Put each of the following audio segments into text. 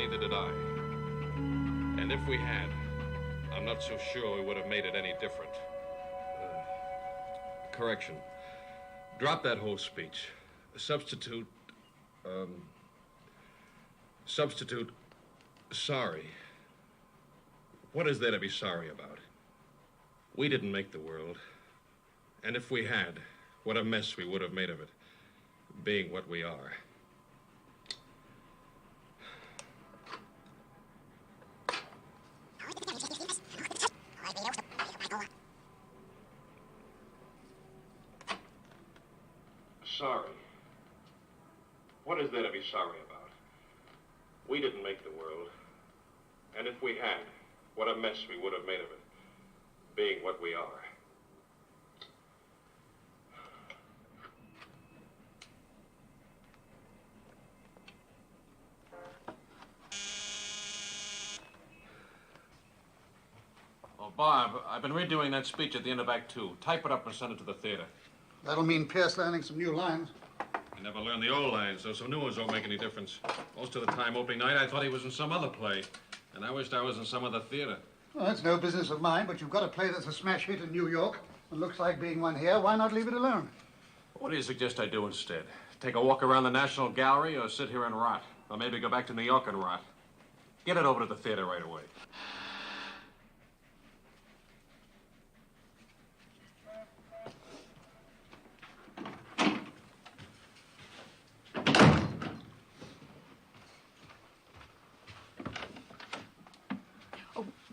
neither did I. And if we had, I'm not so sure we would have made it any different. Correction. Drop that whole speech. Substitute sorry. What is there to be sorry about? We didn't make the world. And if we had, what a mess we would have made of it, being what we are. Sorry. What is there to be sorry about? We didn't make the world. And if we had, what a mess we would have made of it, being what we are. Oh, Bob, I've been redoing that speech at the end of Act 2. Type it up and send it to the theater. That'll mean Pierce learning some new lines. I never learned the old lines, so some new ones don't make any difference. Most of the time, opening night, I thought he was in some other play. And I wished I was in some other theater. Well, that's no business of mine, but you've got a play that's a smash hit in New York and looks like being one here. Why not leave it alone? What do you suggest I do instead? Take a walk around the National Gallery or sit here and rot? Or maybe go back to New York and rot? Get it over to the theater right away.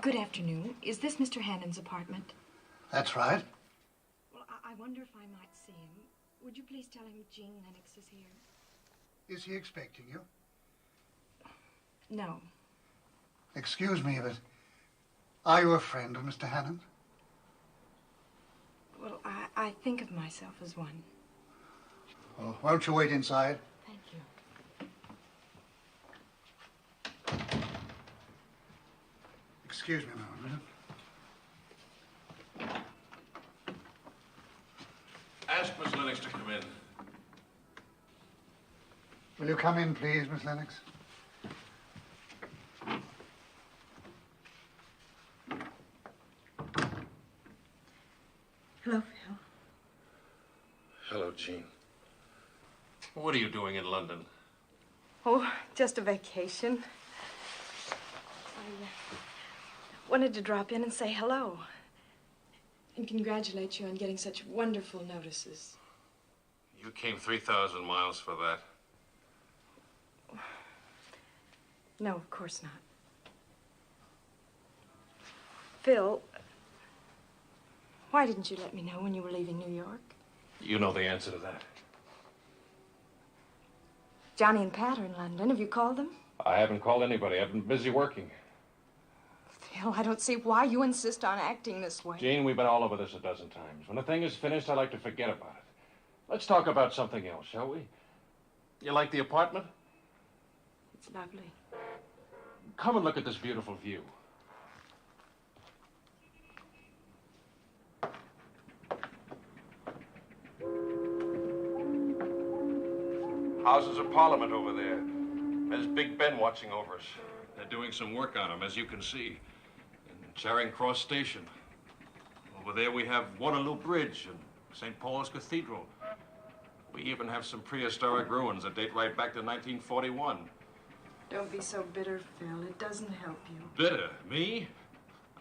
Good afternoon. Is this Mr. Hannon's apartment? That's right. Well, I wonder if I might see him. Would you please tell him Jean Lennox is here? Is he expecting you? No. Excuse me, but are you a friend of Mr. Hannon? Well, I think of myself as one. Well, won't you wait inside? Thank you. Excuse me a moment. Ask Miss Lennox to come in. Will you come in, please, Miss Lennox? Hello, Phil. Hello, Jean. What are you doing in London? Oh, just a vacation. I wanted to drop in and say hello. And congratulate you on getting such wonderful notices. You came 3,000 miles for that. No, of course not. Phil, why didn't you let me know when you were leaving New York? You know the answer to that. Johnny and Pat are in London. Have you called them? I haven't called anybody. I've been busy working. Phil, I don't see why you insist on acting this way. Jean, we've been all over this a dozen times. When a thing is finished, I like to forget about it. Let's talk about something else, shall we? You like the apartment? It's lovely. Come and look at this beautiful view. Houses of Parliament over there. There's Big Ben watching over us. They're doing some work on him, as you can see. In Charing Cross Station. Over there we have Waterloo Bridge and St. Paul's Cathedral. We even have some prehistoric ruins that date right back to 1941. Don't be so bitter, Phil. It doesn't help you. Bitter? Me?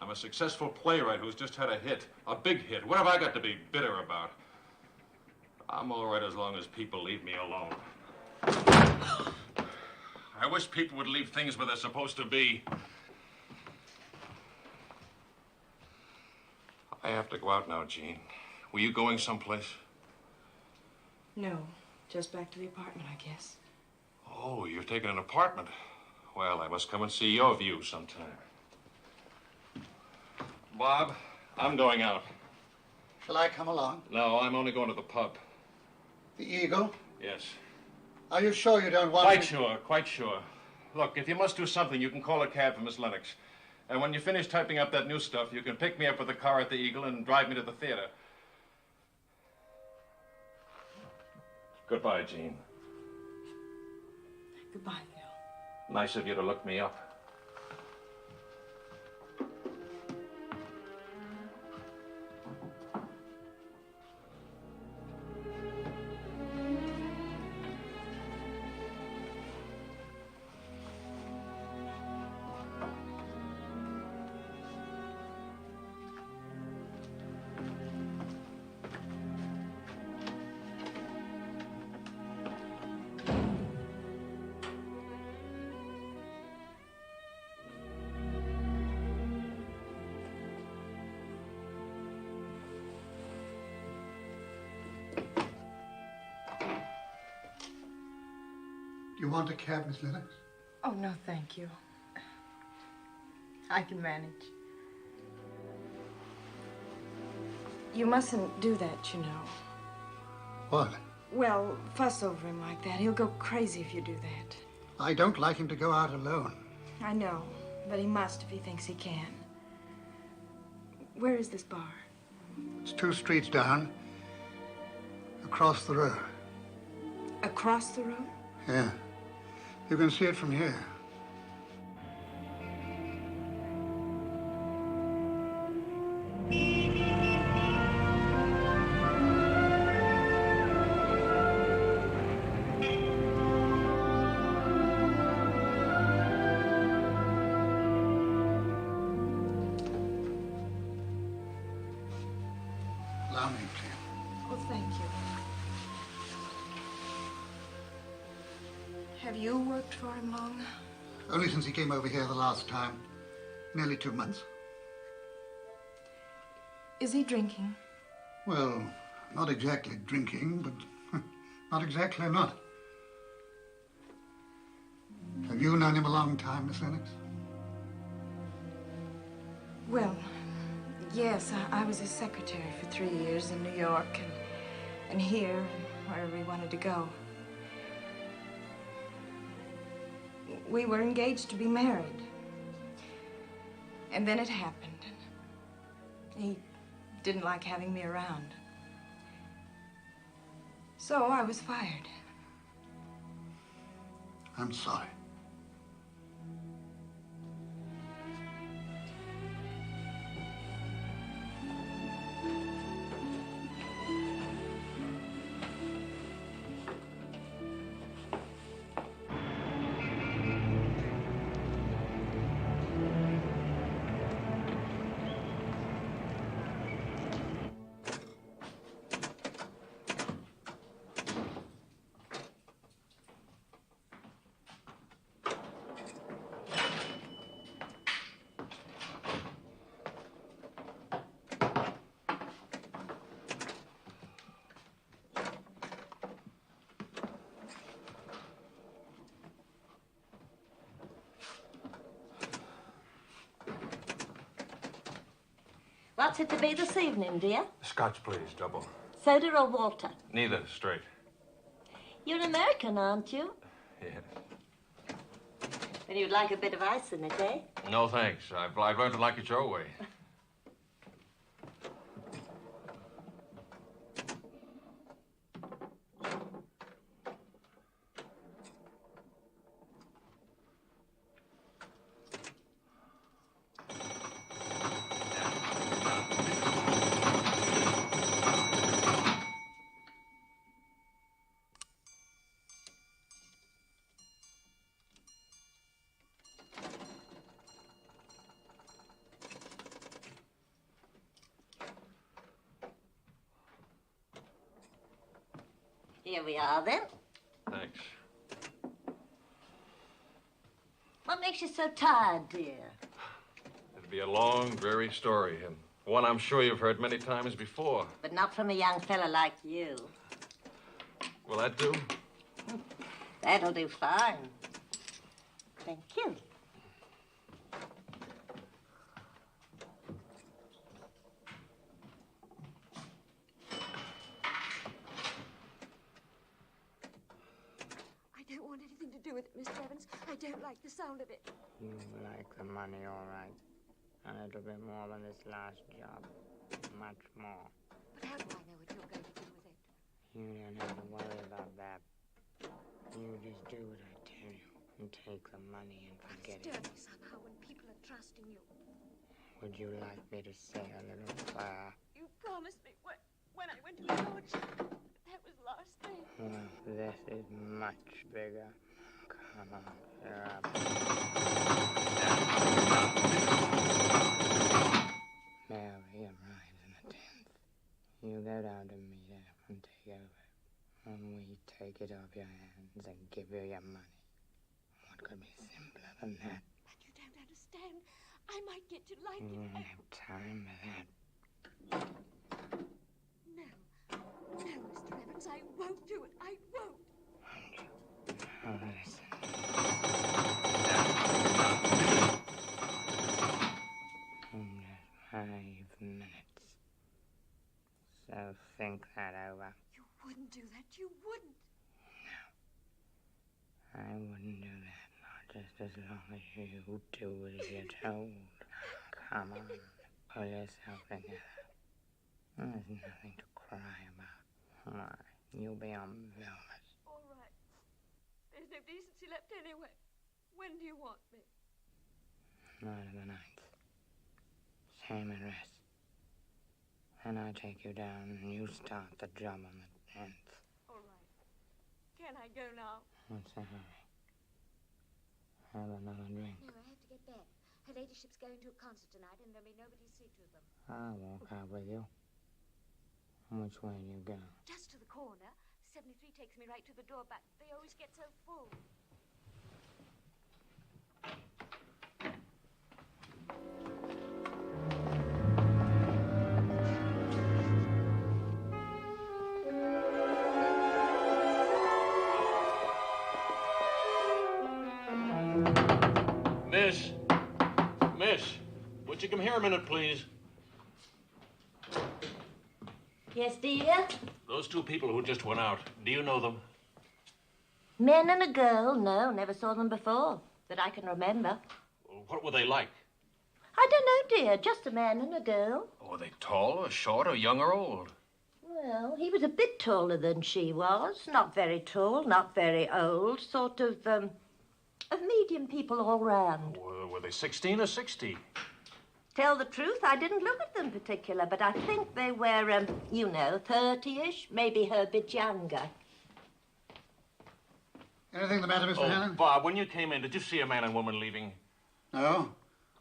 I'm a successful playwright who's just had a hit. A big hit. What have I got to be bitter about? I'm all right as long as people leave me alone. I wish people would leave things where they're supposed to be. I have to go out now, Jean. Were you going someplace? No, just back to the apartment, I guess. Oh, you're taking an apartment. Well, I must come and see your view sometime. Bob, I'm going out. Shall I come along? No, I'm only going to the pub. The Eagle? Yes. Are you sure you don't want Quite sure, quite sure. Look, if you must do something, you can call a cab for Miss Lennox. And when you finish typing up that new stuff, you can pick me up with the car at the Eagle and drive me to the theater. Goodbye, Jean. Goodbye, Phil. Nice of you to look me up. You want a cab, Miss Lennox? Oh, no, thank you. I can manage. You mustn't do that, you know. What? Well, fuss over him like that. He'll go crazy if you do that. I don't like him to go out alone. I know, but he must if he thinks he can. Where is this bar? It's 2 streets down, across the road. Across the road? Yeah. You can see it from here. Allow me, please. Oh, thank you. Have you worked for him long? Only since he came over here the last time. Nearly 2 months. Is he drinking? Well, not exactly drinking, but not exactly not. Have you known him a long time, Miss Lennox? Well, yes, I was his secretary for 3 years in New York and here and wherever he wanted to go. We were engaged to be married. And then it happened. He didn't like having me around. So I was fired. I'm sorry. What's it to be this evening, dear? Scotch, please, double. Soda or water? Neither, straight. You're an American, aren't you? Yes. Then you'd like a bit of ice in it, eh? No, thanks. I've learned to like it your way. Here we are, then. Thanks. What makes you so tired, dear? It'll be a long, dreary story, and one I'm sure you've heard many times before. But not from a young fella like you. Will that do? That'll do fine. Thank you. I don't want anything to do with it, Mr. Evans. I don't like the sound of it. You like the money, all right. A little bit more than this last job. Much more. But how do I know what you're going to do with it? You don't have to worry about that. You just do what I tell you. and take the money and forget Stir it. me somehow when people are trusting you. Would you like me to say a little prayer? You promised me when I went to the lodge. That was last thing. Well, this is much bigger. Come on, fill up. Mary arrives in the 10th. You go down to meet her and take over. And we take it off your hands and give you your money. What could be simpler than that? But you don't understand. I might get to like You it. won't have time for that. No, Mr. Evans, I won't do it. I won't. Oh, listen. Just 5 minutes. So think that over. You wouldn't do that. You wouldn't. I wouldn't do that, not just as long as you do as you're told. Come on, pull yourself together. There's nothing to cry about. Why, you'll be on velvet. All right. There's no decency left anyway. When do you want me? Night of the 9th. Same address. Then I take you down and you start the job on the 10th. All right. Can I go now? What's the hurry? Have another drink. No, I have to get back. Her ladyship's going to a concert tonight, and there'll be nobody to see to them. I'll walk out with you. Which way do you go? Just to the corner. 73 takes me right to the door, but they always get so full. Miss, would you come here a minute, please? Yes, dear? Those 2 people who just went out, do you know them? Men and a girl? No, never saw them before, that I can remember. What were they like? I don't know, dear. Just a man and a girl. Were they tall or short or young or old? Well, he was a bit taller than she was. Not very tall, not very old. Sort of medium people all round. Were they 16 or 60? Tell the truth, I didn't look at them particular, but I think they were, 30-ish, maybe her bit younger. Anything the matter, Mr. Hannon? Bob, when you came in, did you see a man and woman leaving? No.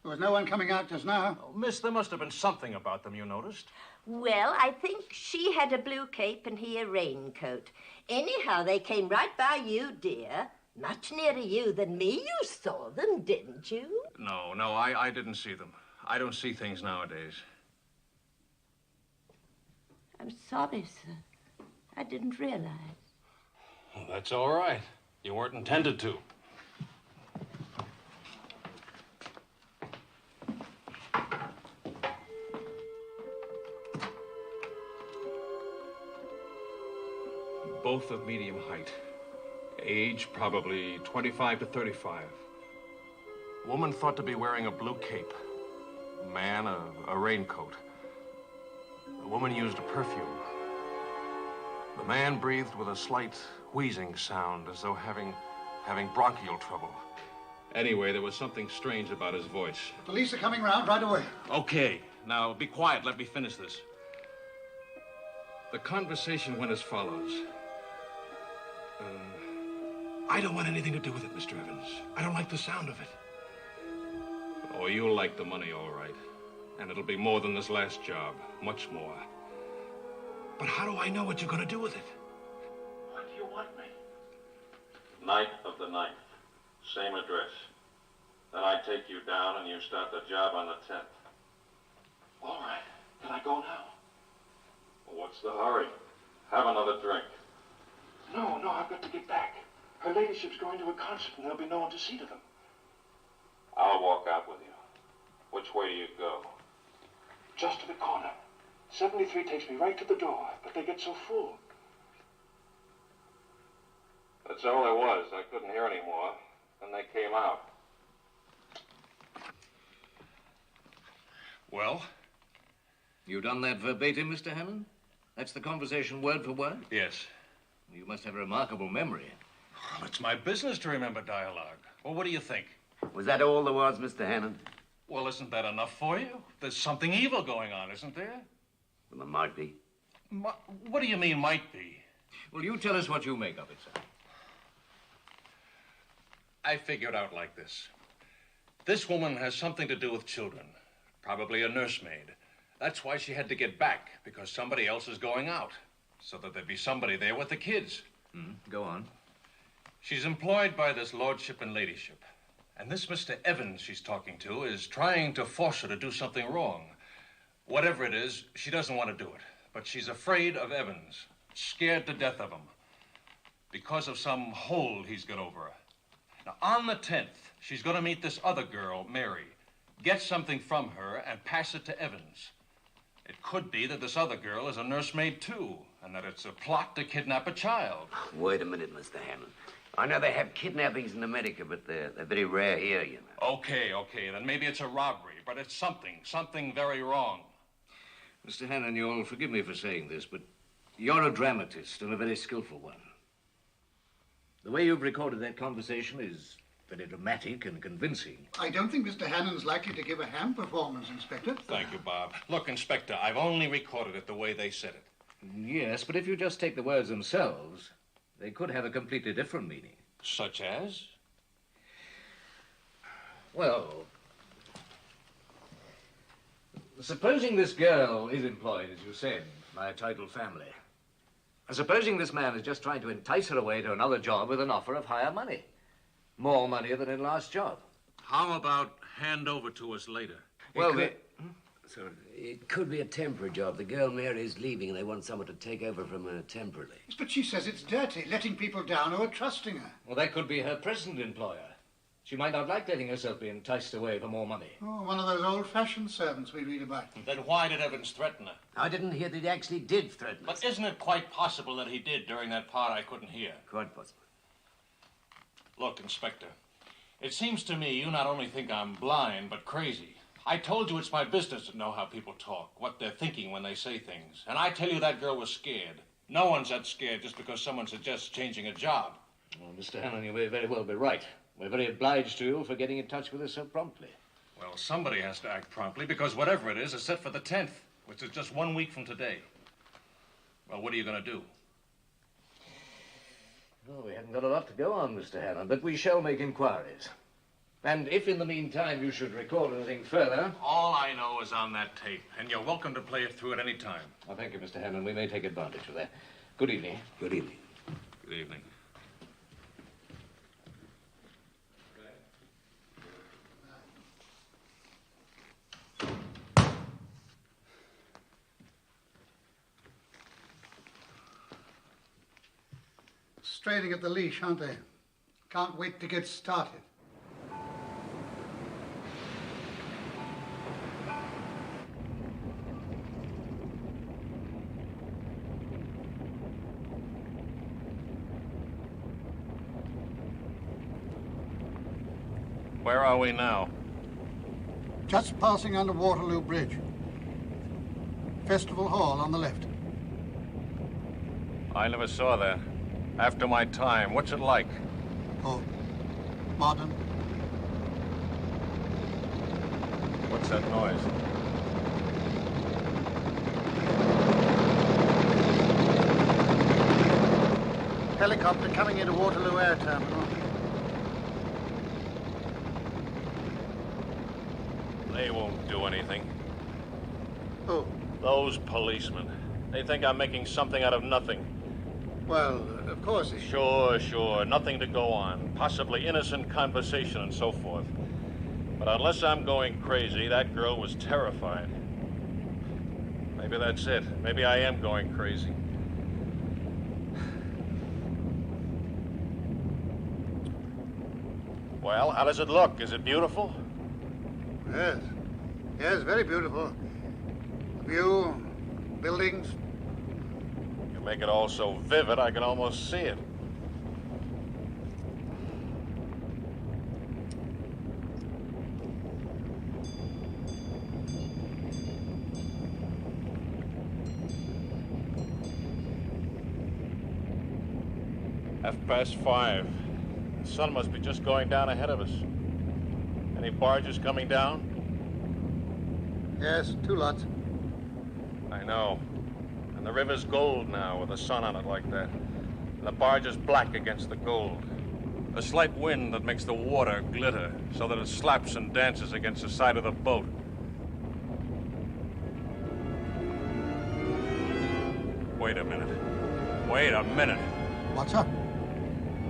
There was no one coming out just now. Oh, miss, there must have been something about them you noticed. Well, I think she had a blue cape and he a raincoat. Anyhow, they came right by you, dear. Much nearer you than me. You saw them, didn't you? No, I didn't see them. I don't see things nowadays. I'm sorry, sir. I didn't realize. Well, that's all right. You weren't intended to. Both of medium height. Age, probably 25 to 35. Woman thought to be wearing a blue cape. Man, a raincoat. The woman used a perfume. The man breathed with a slight wheezing sound, as though having bronchial trouble. Anyway, there was something strange about his voice. Police are coming round right away. Okay, now be quiet. Let me finish this. The conversation went as follows. I don't want anything to do with it, Mr. Evans. I don't like the sound of it. Oh, you'll like the money, all right. And it'll be more than this last job. Much more. But how do I know what you're going to do with it? When do you want me? Night of the 9th. Same address. Then I take you down and you start the job on the 10th. All right. Can I go now? Well, what's the hurry? Have another drink. No, I've got to get back. Her ladyship's going to a concert and there'll be no one to see to them. I'll walk out with you. Which way do you go? Just to the corner. 73 takes me right to the door, but they get so full. That's all there was. I couldn't hear any more. Then they came out. Well? You done that verbatim, Mr. Hannon? That's the conversation word for word? Yes. You must have a remarkable memory. Well, it's my business to remember dialogue. Well, what do you think? Was that all there was, Mr. Hannon? Well, isn't that enough for you? There's something evil going on, isn't there? Well, there might be. What do you mean, might be? Well, you tell us what you make of it, sir. I figured out like this. This woman has something to do with children. Probably a nursemaid. That's why she had to get back, because somebody else is going out. So that there'd be somebody there with the kids. Go on. She's employed by this lordship and ladyship. And this Mr. Evans she's talking to is trying to force her to do something wrong. Whatever it is, she doesn't want to do it. But she's afraid of Evans. Scared to death of him. Because of some hold he's got over her. Now, on the 10th, she's going to meet this other girl, Mary. Get something from her and pass it to Evans. It could be that this other girl is a nursemaid, too, and that it's a plot to kidnap a child. Wait a minute, Mr. Hannon. I know they have kidnappings in America, but they're very rare here, you know. Okay, then maybe it's a robbery, but it's something very wrong. Mr. Hannon, you'll forgive me for saying this, but you're a dramatist and a very skillful one. The way you've recorded that conversation is very dramatic and convincing. I don't think Mr. Hannon's likely to give a ham performance, Inspector. Thank you, Bob. Look, Inspector, I've only recorded it the way they said it. Yes, but if you just take the words themselves, they could have a completely different meaning. Such as? Well, supposing this girl is employed, as you said, by a titled family. And supposing this man is just trying to entice her away to another job with an offer of higher money. More money than in last job. How about hand over to us later? Well, Sorry. It could be a temporary job. The girl Mary is leaving and they want someone to take over from her temporarily. But she says it's dirty, letting people down who are trusting her. Well, that could be her present employer. She might not like letting herself be enticed away for more money. Oh, one of those old-fashioned servants we read about. Then why did Evans threaten her? I didn't hear that he actually did threaten us. But isn't it quite possible that he did during that part I couldn't hear? Quite possible. Look, Inspector, it seems to me you not only think I'm blind, but crazy. I told you it's my business to know how people talk, what they're thinking when they say things. And I tell you that girl was scared. No one's that scared just because someone suggests changing a job. Well, Mr. Hannon, you may very well be right. We're very obliged to you for getting in touch with us so promptly. Well, somebody has to act promptly because whatever it is set for the 10th, which is just 1 week from today. Well, what are you going to do? Well, we haven't got a lot to go on, Mr. Hannon, but we shall make inquiries. And if in the meantime you should record anything further... All I know is on that tape, and you're welcome to play it through at any time. Well, thank you, Mr. Hannon. We may take advantage of that. Good evening. Good evening. Good evening. Straining at the leash, aren't they? Can't wait to get started. Where are we now? Just passing under Waterloo Bridge. Festival Hall on the left. I never saw that. After my time, what's it like? Oh, modern. What's that noise? Helicopter coming into Waterloo Air Terminal. They won't do anything. Oh, Those policemen. They think I'm making something out of nothing. well, of course. Sure. Nothing to go on. Possibly innocent conversation and so forth. But unless I'm going crazy, that girl was terrified. Maybe that's it. Maybe I am going crazy. Well, how does it look? Is it beautiful? Yes. Yes, very beautiful. View, buildings. You make it all so vivid, I can almost see it. 5:30. The sun must be just going down ahead of us. Any barges coming down? Yes, 2 lots. I know. And the river's gold now with the sun on it like that. And the barge is black against the gold. A slight wind that makes the water glitter so that it slaps and dances against the side of the boat. Wait a minute. Wait a minute. What's up?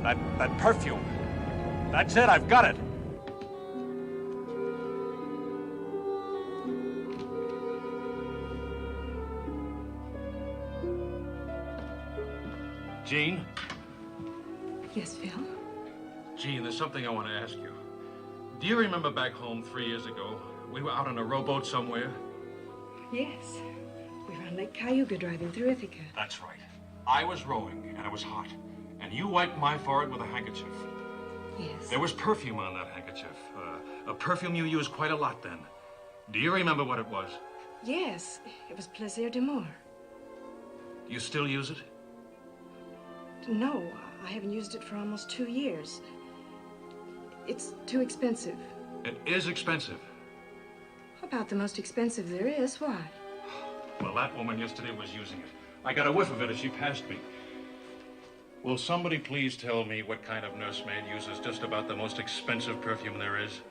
That perfume. That's it, I've got it. Jean? Yes, Phil? Jean, there's something I want to ask you. Do you remember back home 3 years ago? We were out on a rowboat somewhere. Yes. We were on Lake Cayuga driving through Ithaca. That's right. I was rowing, and it was hot. And you wiped my forehead with a handkerchief. Yes. There was perfume on that handkerchief. A perfume you used quite a lot then. Do you remember what it was? Yes. It was Plaisir d'Amour. Do you still use it? No, I haven't used it for almost 2 years. It's too expensive. It is expensive. About the most expensive there is. Why? Well, that woman yesterday was using it. I got a whiff of it as she passed me. Will somebody please tell me what kind of nursemaid uses just about the most expensive perfume there is?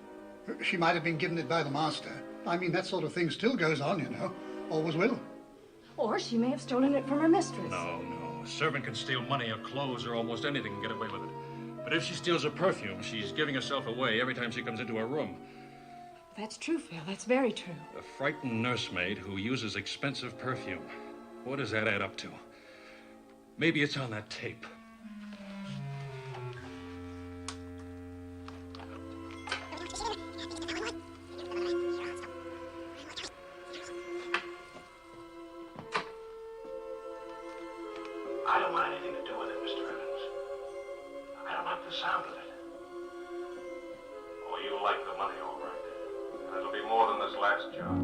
She might have been given it by the master. I mean, that sort of thing still goes on, you know. Always will. Or she may have stolen it from her mistress. No. A servant can steal money or clothes or almost anything and get away with it. But if she steals a perfume, she's giving herself away every time she comes into her room. That's true, Phil. That's very true. A frightened nursemaid who uses expensive perfume. What does that add up to? Maybe it's on that tape. I don't want anything to do with it, Mr. Evans. I don't like the sound of it. Oh, you like the money, all right. And it'll be more than this last job.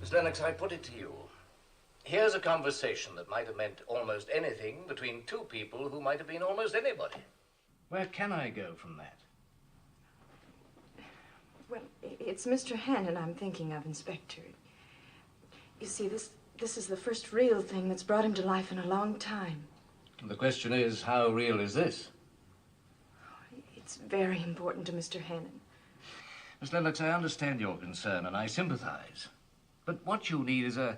Miss Lennox, I put it to you. Here's a conversation that might have meant almost anything between 2 people who might have been almost anybody. Where can I go from that? Well, it's Mr. Hannon I'm thinking of, Inspector. You see, this is the first real thing that's brought him to life in a long time. The question is, how real is this? It's very important to Mr. Hannon. Miss Lennox, I understand your concern and I sympathize. But what you need is a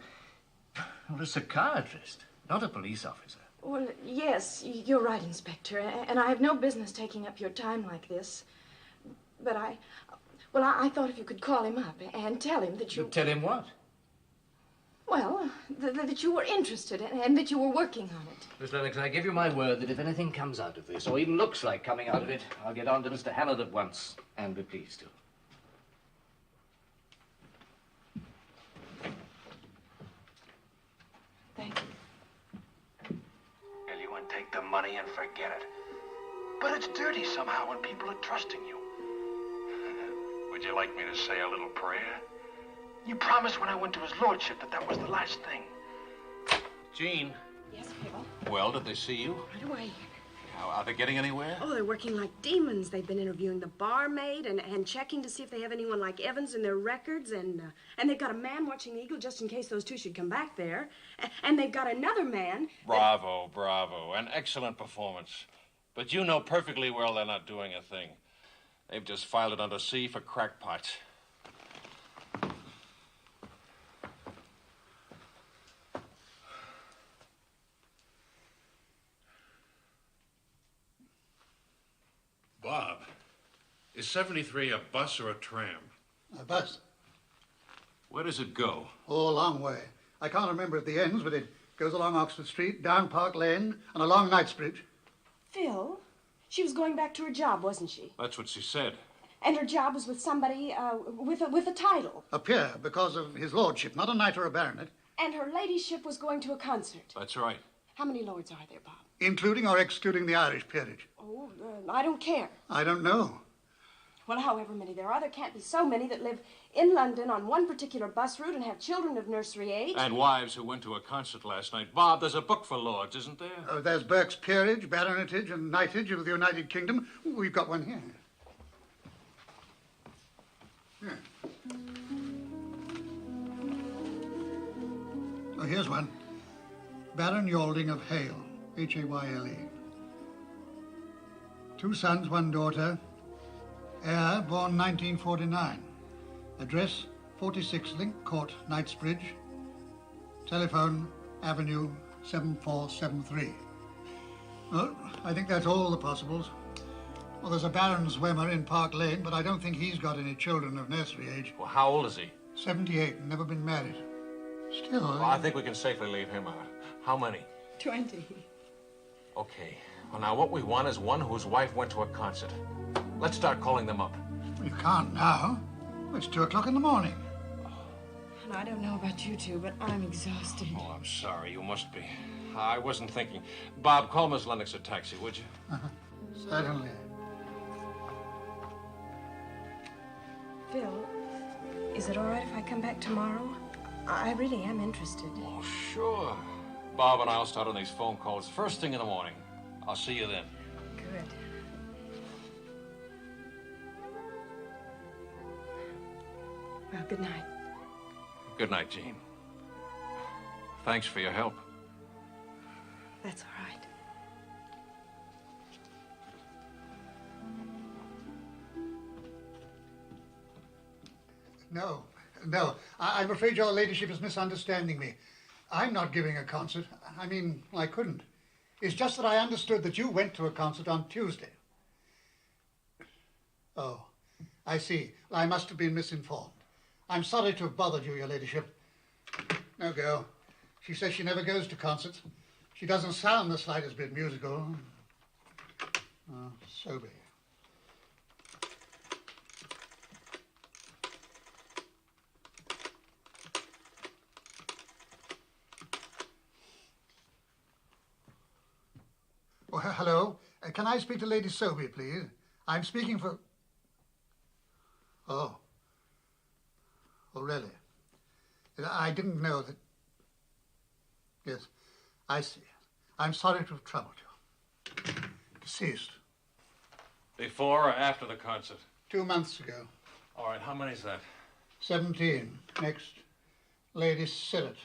psychiatrist, not a police officer. Well, yes, you're right, Inspector, and I have no business taking up your time like this. But I thought if you could call him up and tell him that you... Tell him what? Well, that you were interested and that you were working on it. Miss Lennox, I give you my word that if anything comes out of this, or even looks like coming out of it, I'll get on to Mr. Hannon at once, and be pleased to. Thank you. Well, you wouldn't take the money and forget it. But it's dirty somehow when people are trusting you. Would you like me to say a little prayer? You promised when I went to his lordship that was the last thing. Jean. Yes, Phil? Well, did they see you? Right away. Are they getting anywhere? Oh, they're working like demons. They've been interviewing the barmaid and checking to see if they have anyone like Evans in their records. And they've got a man watching the Eagle just in case those 2 should come back there. And they've got another man. Bravo, bravo. An excellent performance. But you know perfectly well they're not doing a thing. They've just filed it under C for crackpots. Bob, is 73 a bus or a tram? A bus. Where does it go? Oh, a long way. I can't remember at the ends, but it goes along Oxford Street, down Park Lane, and along Knightsbridge. Phil, she was going back to her job, wasn't she? That's what she said. And her job was with somebody with a title. A peer, because of his lordship, not a knight or a baronet. And her ladyship was going to a concert. That's right. How many lords are there, Bob? Including or excluding the Irish peerage? Oh, I don't care. I don't know. Well, however many there are, there can't be so many that live in London on one particular bus route and have children of nursery age. And wives who went to a concert last night. Bob, there's a book for lords, isn't there? There's Burke's Peerage, Baronetage, and Knightage of the United Kingdom. We've got one here. Here. Oh, here's one. Baron Yalding of Hale, Hayle. 2 sons, 1 daughter. Heir, born 1949. Address, 46 Link Court, Knightsbridge. Telephone, Avenue 7473. Well, I think that's all the possibles. Well, there's a Baron Zwemmer in Park Lane, but I don't think he's got any children of nursery age. Well, how old is he? 78, and never been married. Still... Well, I think we can safely leave him out. How many? 20. Okay. Well, now, what we want is one whose wife went to a concert. Let's start calling them up. You can't now. It's 2 o'clock in the morning. And I don't know about you two, but I'm exhausted. Oh, I'm sorry. You must be. I wasn't thinking. Bob, call Miss Lennox a taxi, would you? Certainly. Phil, is it all right if I come back tomorrow? I really am interested. Oh, sure. Bob and I'll start on these phone calls first thing in the morning. I'll see you then. Good. Well, good night. Good night, Jean. Thanks for your help. That's all right. No. I'm afraid your ladyship is misunderstanding me. I'm not giving a concert. I mean, I couldn't. It's just that I understood that you went to a concert on Tuesday. Oh, I see. I must have been misinformed. I'm sorry to have bothered you, your ladyship. No go. She says she never goes to concerts. She doesn't sound the slightest bit musical. Oh, so be it. Oh, hello. Can I speak to Lady Sophie, please? I'm speaking for... Oh. Oh, really? I didn't know that... Yes, I see. I'm sorry to have troubled you. Deceased. Before or after the concert? 2 months ago. All right, how many is that? 17. Next, Lady Sillet.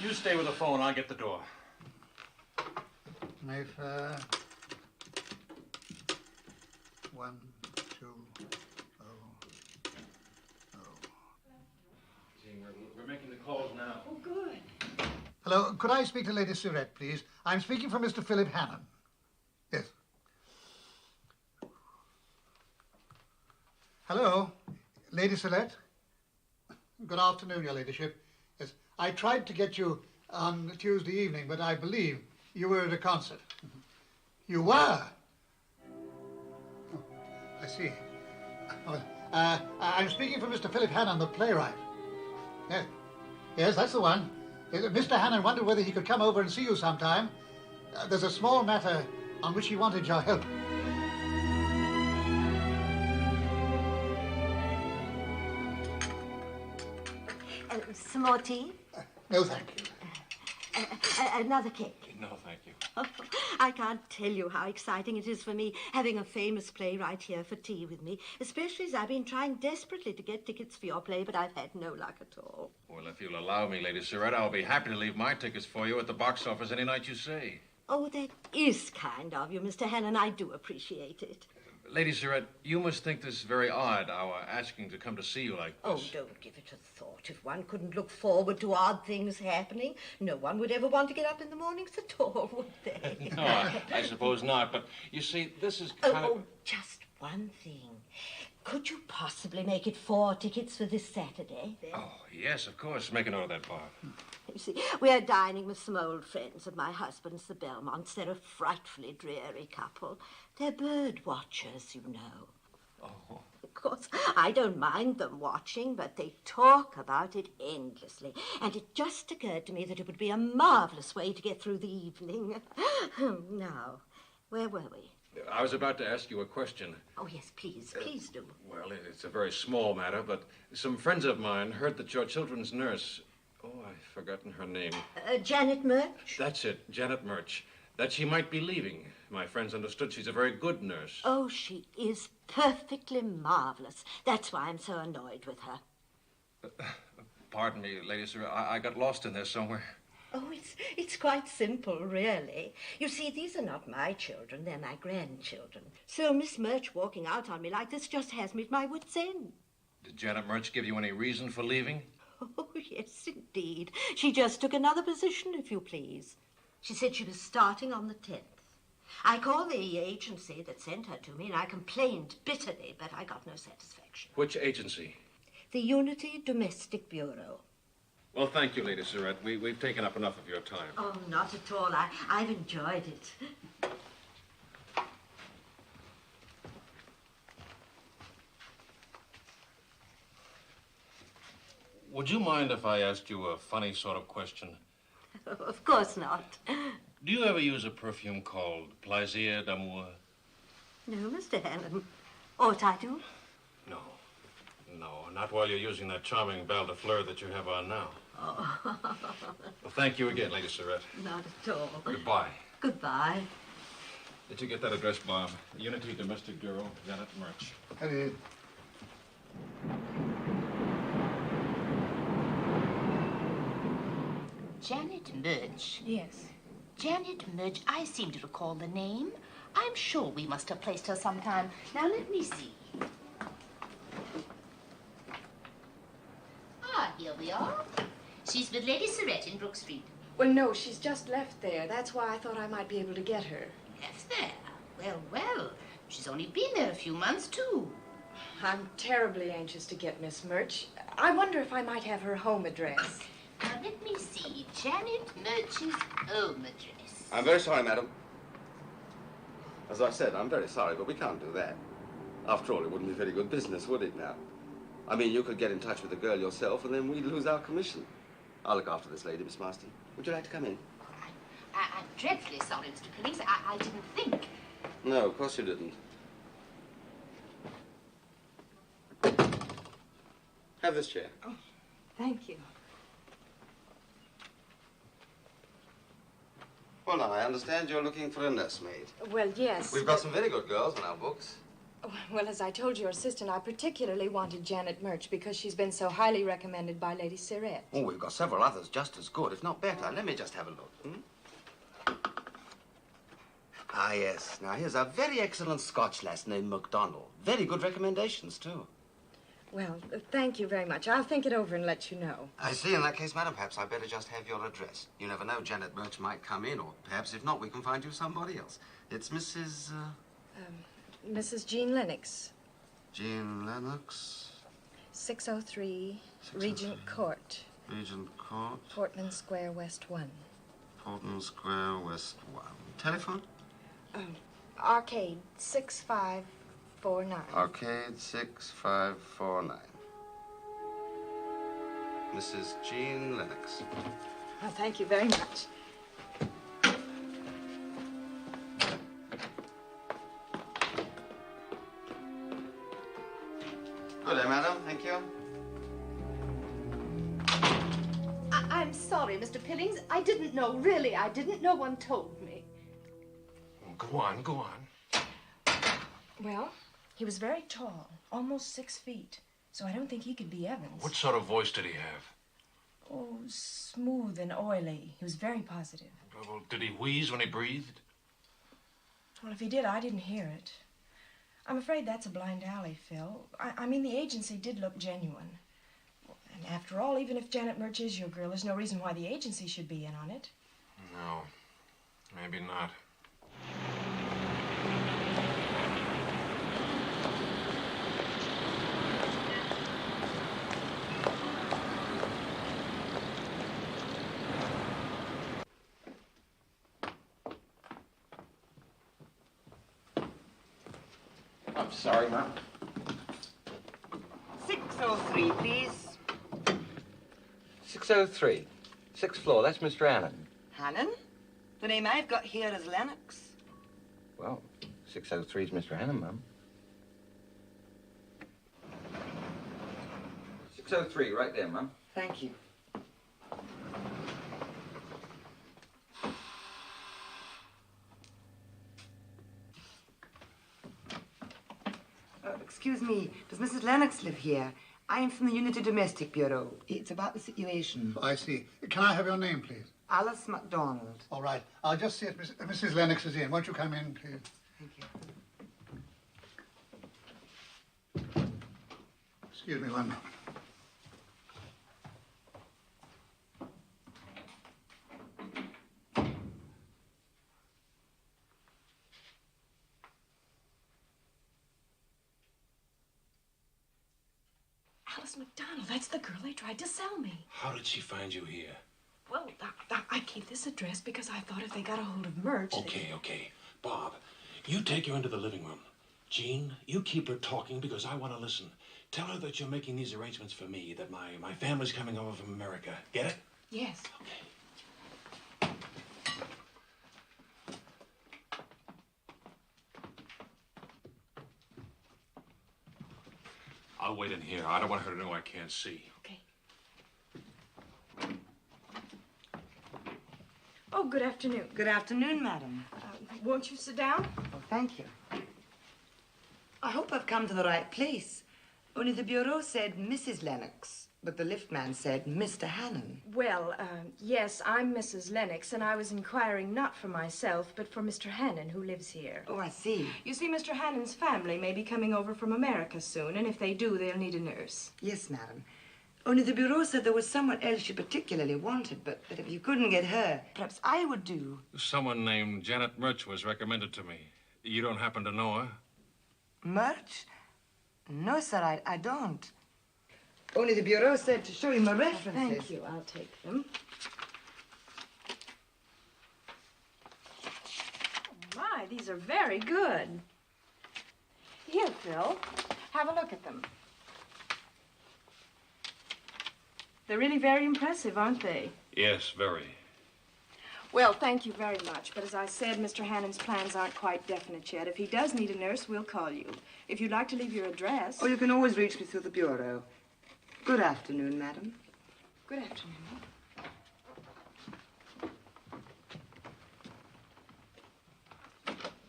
You stay with the phone, I'll get the door. Mayfair. 1, 2, 0, 0. Jean, we're making the calls now. Oh, good. Hello, could I speak to Lady Surette, please? I'm speaking for Mr. Philip Hannon. Yes. Hello, Lady Surette. Good afternoon, your ladyship. Yes, I tried to get you on Tuesday evening, but I believe you were at a concert. You were? Oh, I see. Oh, I'm speaking for Mr. Philip Hannon, the playwright. Yes, yes, that's the one. Mr. Hannon wondered whether he could come over and see you sometime. There's a small matter on which he wanted your help. Some more tea? No, thank you. Another cake. No, thank you. Oh, I can't tell you how exciting it is for me having a famous playwright here for tea with me, especially as I've been trying desperately to get tickets for your play, but I've had no luck at all. Well, if you'll allow me, Lady Surette, I'll be happy to leave my tickets for you at the box office any night you say. Oh, that is kind of you, Mr. Hannon. I do appreciate it. Lady Surette, you must think this very odd, our asking to come to see you like Oh, this. don't give it a thought. If one couldn't look forward to odd things happening, no one would ever want to get up in the mornings at all, would they? No, I suppose not, but you see, this is kind of... Oh, just one thing. Could you possibly make it 4 tickets for this Saturday? Oh, yes, of course. Make a note of that, Bob. You see, we're dining with some old friends of my husband's, the Belmonts. They're a frightfully dreary couple. They're bird watchers, you know. Oh. Of course, I don't mind them watching, but they talk about it endlessly. And it just occurred to me that it would be a marvelous way to get through the evening. Now, where were we? I was about to ask you a question. Oh, yes, please do. Well, it's a very small matter, but some friends of mine heard that your children's nurse... Oh, I've forgotten her name. Janet Murch? That's it, Janet Murch. That she might be leaving. My friends understood she's a very good nurse. Oh, she is perfectly marvelous. That's why I'm so annoyed with her. Pardon me, Lady Sir. I got lost in there somewhere. Oh, it's quite simple, really. You see, these are not my children, they're my grandchildren. So Miss Murch walking out on me like this just has me at my wit's end. Did Janet Murch give you any reason for leaving? Oh, yes, indeed. She just took another position, if you please. She said she was starting on the 10th. I called the agency that sent her to me, and I complained bitterly, but I got no satisfaction. Which agency? The Unity Domestic Bureau. Well, thank you, Lady Surratt. We've taken up enough of your time. Oh, not at all. I've enjoyed it. Would you mind if I asked you a funny sort of question? Of course not. Do you ever use a perfume called Plaisir d'Amour? No, Mr. Hannon. Ought I do? No. No, not while you're using that charming bal de fleur that you have on now. Oh. Well, thank you again, Lady Surratt. Not at all. Goodbye. Goodbye. Did you get that address, Bob? Unity Domestic Bureau, Janet Murch. I did. Janet Murch. Yes. Janet Murch, I seem to recall the name. I'm sure we must have placed her sometime. Now, let me see. Ah, here we are. She's with Lady Surratt in Brook Street. Well, no, she's just left there. That's why I thought I might be able to get her. Left there? Well. She's only been there a few months, too. I'm terribly anxious to get Miss Murch. I wonder if I might have her home address. Now, let me see. Janet Murch's home address. I'm very sorry, madam. As I said, I'm very sorry, but we can't do that. After all, it wouldn't be very good business, would it now? I mean, you could get in touch with the girl yourself, and then we'd lose our commission. I'll look after this lady, Miss Marston. Would you like to come in? I'm dreadfully sorry, Mr. Pillings. I didn't think. No, of course you didn't. Have this chair. Oh, thank you. Well, now, I understand you're looking for a nursemaid. Well, yes. We've got some very good girls in our books. Well, as I told your assistant, I particularly wanted Janet Murch because she's been so highly recommended by Lady Surratt. Oh, we've got several others just as good, if not better. Let me just have a look. Ah, yes. Now, here's a very excellent Scotch lass named MacDonald. Very good recommendations, too. Well, thank you very much. I'll think it over and let you know. I see. In that case, madam, perhaps I'd better just have your address. You never know, Janet Murch might come in, or perhaps if not, we can find you somebody else. It's Mrs. Mrs. Jean Lennox. Jean Lennox. 603 Regent Court. Regent Court. Portman Square, West 1. Portman Square, West 1. Telephone? Arcade 6549. Arcade 6549. Mrs. Jean Lennox. Oh, thank you very much. Good day, madam. Thank you. I'm sorry, Mr. Pillings. I didn't know. Really, I didn't. No one told me. Go on. Well, he was very tall, almost 6 feet, so I don't think he could be Evans. What sort of voice did he have? Oh, smooth and oily. He was very positive. Well, did he wheeze when he breathed? Well, if he did, I didn't hear it. I'm afraid that's a blind alley, Phil. I mean, the agency did look genuine. And after all, even if Janet Murch is your girl, there's no reason why the agency should be in on it. No, maybe not. I'm sorry, ma'am. 603, please. 603. 6th floor. That's Mr. Allen. Hannon? The name I've got here is Lennox. Well, 603 is Mr. Hannum, Mum. 603, right there, Mum. Thank you. Excuse me, does Mrs. Lennox live here? I'm from the Unity Domestic Bureau. It's about the situation. I see. Can I have your name, please? Alice MacDonald. All right. I'll just see if Mrs. Lennox is in. Won't you come in, please? Thank you. Excuse me one moment. Alice MacDonald, that's the girl they tried to sell me. How did she find you here? Well, I gave this address because I thought if they got a hold of merch... Okay. Bob, you take her into the living room. Jean, you keep her talking because I want to listen. Tell her that you're making these arrangements for me, that my family's coming over from America. Get it? Yes. Okay. I'll wait in here. I don't want her to know I can't see. Okay. Oh, good afternoon. Good afternoon, madam. Won't you sit down? Oh, thank you. I hope I've come to the right place. Only the bureau said Mrs. Lennox, but the liftman said Mr. Hannon. Well, yes, I'm Mrs. Lennox, and I was inquiring not for myself, but for Mr. Hannon, who lives here. Oh, I see. You see, Mr. Hannon's family may be coming over from America soon, and if they do, they'll need a nurse. Yes, madam. Only the bureau said there was someone else you particularly wanted, but if you couldn't get her, perhaps I would do. Someone named Janet Murch was recommended to me. You don't happen to know her? Murch? No, sir, I don't. Only the bureau said to show you my references. Thank you. I'll take them. Oh, my, these are very good. Here, Phil. Have a look at them. They're really very impressive, aren't they? Yes, very. Well, thank you very much. But as I said, Mr. Hannon's plans aren't quite definite yet. If he does need a nurse, we'll call you. If you'd like to leave your address... Oh, you can always reach me through the bureau. Good afternoon, madam. Good afternoon.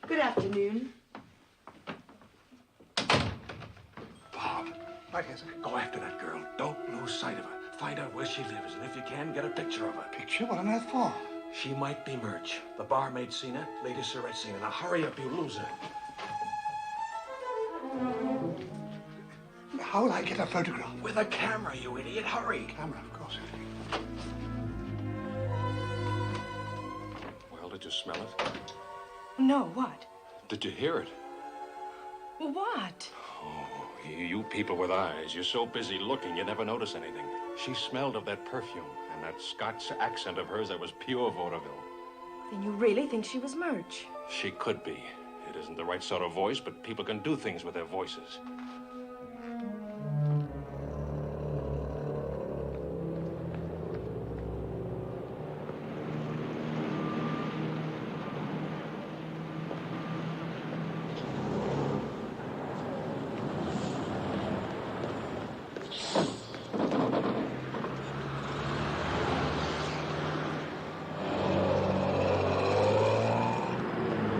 Good afternoon. Bob. Right here, sir. Go after that girl. Don't lose sight of her. Find out where she lives, and if you can, get a picture of her. Picture? What on earth for? She might be Murch. The barmaid's seen her, Lady Surratt's seen her. Now hurry up, you loser. How will I get a photograph? With a camera, you idiot. Hurry. Camera, of course. Well, did you smell it? No, what? Did you hear it? Well, what? Oh, you people with eyes. You're so busy looking, you never notice anything. She smelled of that perfume and that Scotch accent of hers that was pure vaudeville. Then you really think she was Murch? She could be. It isn't the right sort of voice, but people can do things with their voices.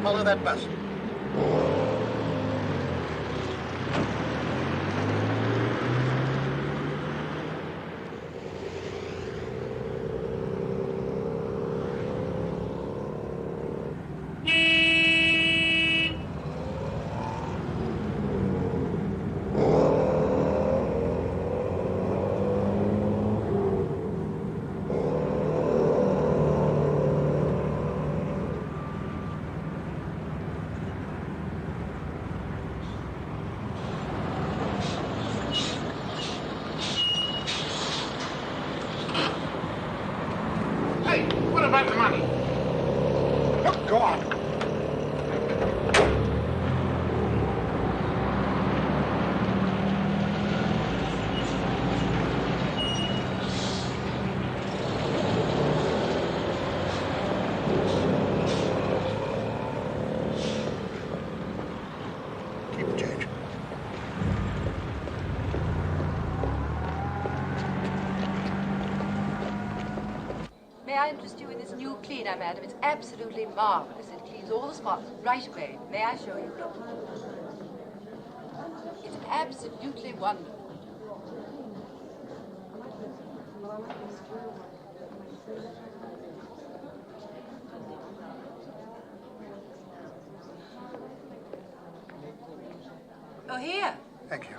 Follow that bus. Hey, what about the money? Look, go on. May I interest you in this new cleaner, madam? It's absolutely marvelous. It cleans all the spots right away. May I show you? Look. It's absolutely wonderful. Oh, here. Thank you.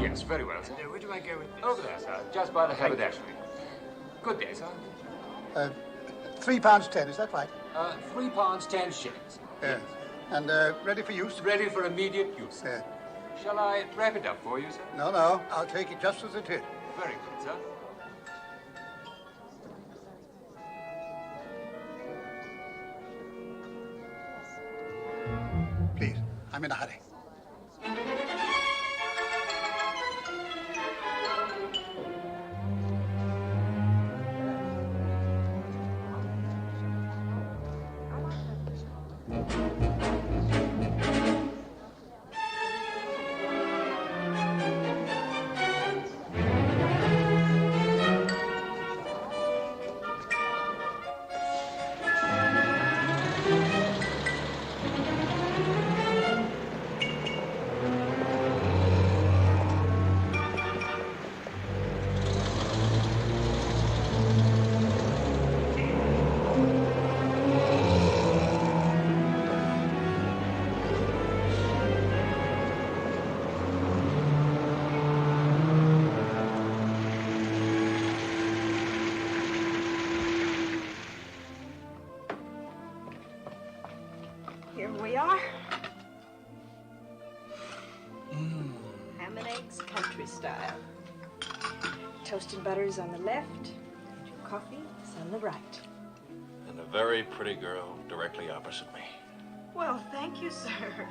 Yes, very well, sir. Where do I go with this? Over there, sir. Just by the haberdashery. Good day, sir. £3.10, is that right? £3.10. Yes. And ready for use? Ready for immediate use. Yeah. Shall I wrap it up for you, sir? No, no. I'll take it just as it is. Very good, sir. Please, I'm in a hurry. Here we are. Ham and eggs, country style. Toasted butter is on the left, and your coffee is on the right. And a very pretty girl directly opposite me. Well, thank you, sir.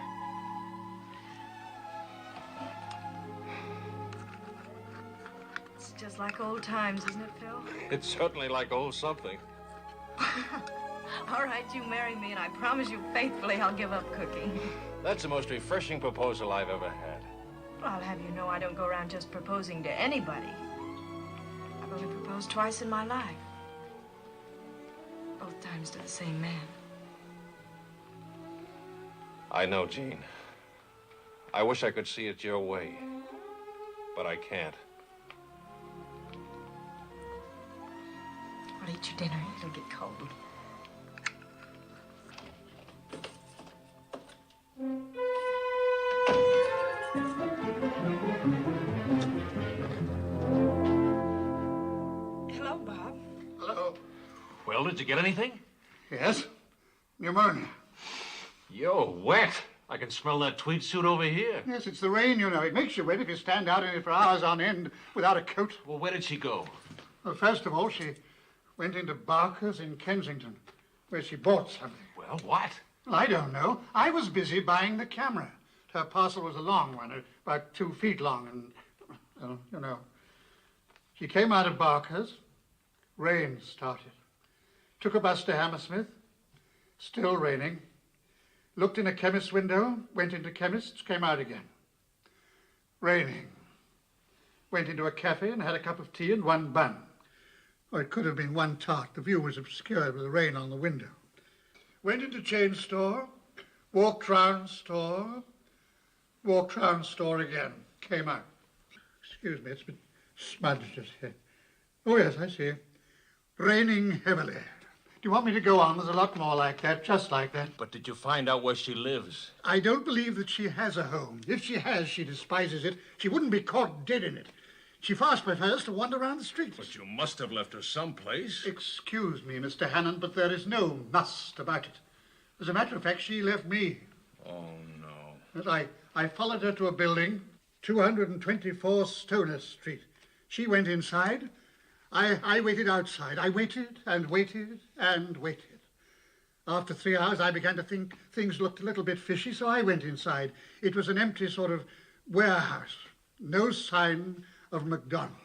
It's just like old times, isn't it, Phil? It's certainly like old something. All right, you marry me, and I promise you faithfully I'll give up cooking. That's the most refreshing proposal I've ever had. Well, I'll have you know I don't go around just proposing to anybody. I've only proposed twice in my life. Both times to the same man. I know, Jean. I wish I could see it your way, but I can't. I'll eat your dinner. It'll get cold. Hello, Bob. Hello. Well, did you get anything? Yes? Pneumonia. You're wet. I can smell that tweed suit over here. Yes, it's the rain, you know. It makes you wet if you stand out in it for hours on end without a coat. Well, where did she go? Well, first of all, she went into Barker's in Kensington, where she bought something. Well, what? Well, I don't know. I was busy buying the camera. Her parcel was a long one, about 2 feet long, and, you know. She came out of Barker's. Rain started. Took a bus to Hammersmith. Still raining. Looked in a chemist's window, went into chemist's, came out again. Raining. Went into a cafe and had a cup of tea and one bun. Or it could have been one tart. The view was obscured with the rain on the window. Went into chain store, walked round store, walked round store again, came out. Excuse me, it's been smudged just here. Oh, yes, I see. Raining heavily. Do you want me to go on? There's a lot more like that, just like that. But did you find out where she lives? I don't believe that she has a home. If she has, she despises it. She wouldn't be caught dead in it. She far prefers to wander around the streets. But you must have left her someplace. Excuse me, Mr. Hannon, but there is no must about it. As a matter of fact, she left me. Oh, no. I followed her to a building, 224 Stoner Street. She went inside. I waited outside. I waited and waited and waited. After 3 hours, I began to think things looked a little bit fishy, so I went inside. It was an empty sort of warehouse. No sign of MacDonald.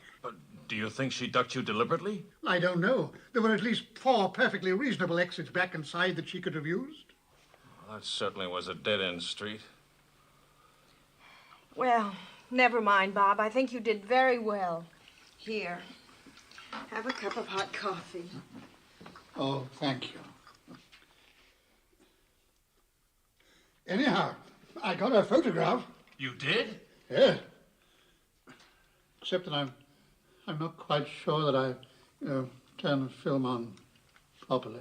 Do you think she ducked you deliberately? I don't know. There were at least 4 perfectly reasonable exits back inside that she could have used. Well, that certainly was a dead-end street. Well, never mind, Bob. I think you did very well. Here, have a cup of hot coffee. Oh, thank you. Anyhow, I got her photograph. You did? Yeah. Except that I'm not quite sure that I, turned the film on properly.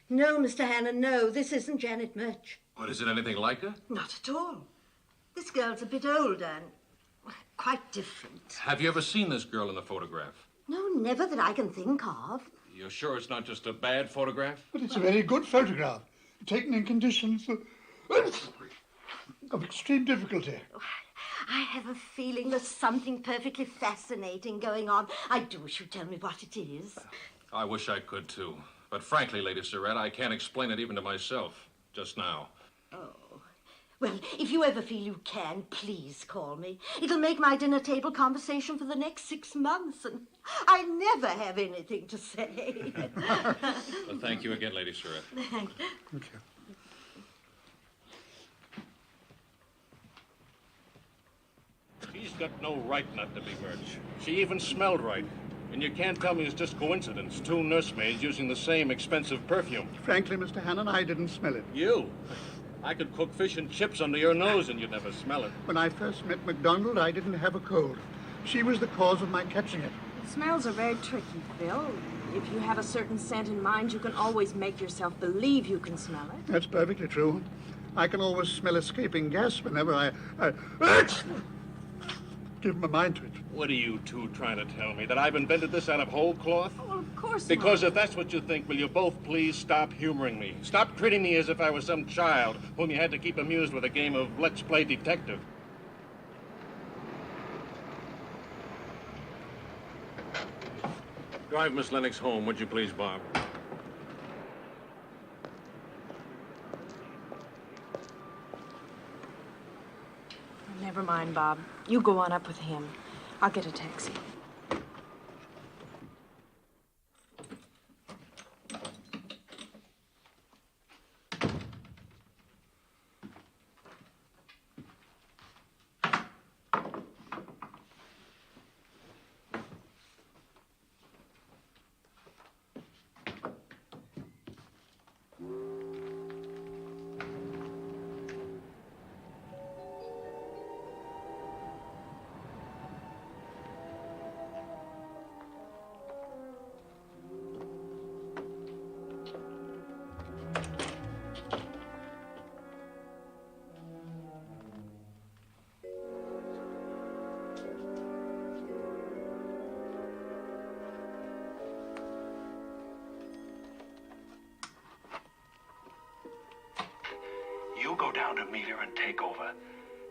No, Mr. Hannon, no. This isn't Janet Murch. What, is it anything like her? Not at all. This girl's a bit older and quite different. Have you ever seen this girl in the photograph? No, never that I can think of. You're sure it's not just a bad photograph? But it's a very good photograph, taken in conditions of extreme difficulty. I have a feeling there's something perfectly fascinating going on. I do wish you'd tell me what it is. I wish I could, too. But frankly, Lady Surratt, I can't explain it even to myself, just now. Oh. Well, if you ever feel you can, please call me. It'll make my dinner table conversation for the next 6 months, and I never have anything to say. Well, thank you again, Lady Surratt. Thank you. Thank you. She's got no right not to be Murch. She even smelled right. And you can't tell me it's just coincidence. 2 nursemaids using the same expensive perfume. Frankly, Mr. Hannon, I didn't smell it. You? I could cook fish and chips under your nose and you'd never smell it. When I first met MacDonald, I didn't have a cold. She was the cause of my catching it. Smells are very tricky, Phil. If you have a certain scent in mind, you can always make yourself believe you can smell it. That's perfectly true. I can always smell escaping gas whenever I give my mind to it. What are you two trying to tell me? That I've invented this out of whole cloth? Oh, well, of course Because not. if that's what you think, will you both please stop humoring me? Stop treating me as if I was some child whom you had to keep amused with a game of Let's Play Detective. Drive Miss Lennox home, would you please, Bob? Never mind, Bob. You go on up with him. I'll get a taxi. You go down to meet her and take over.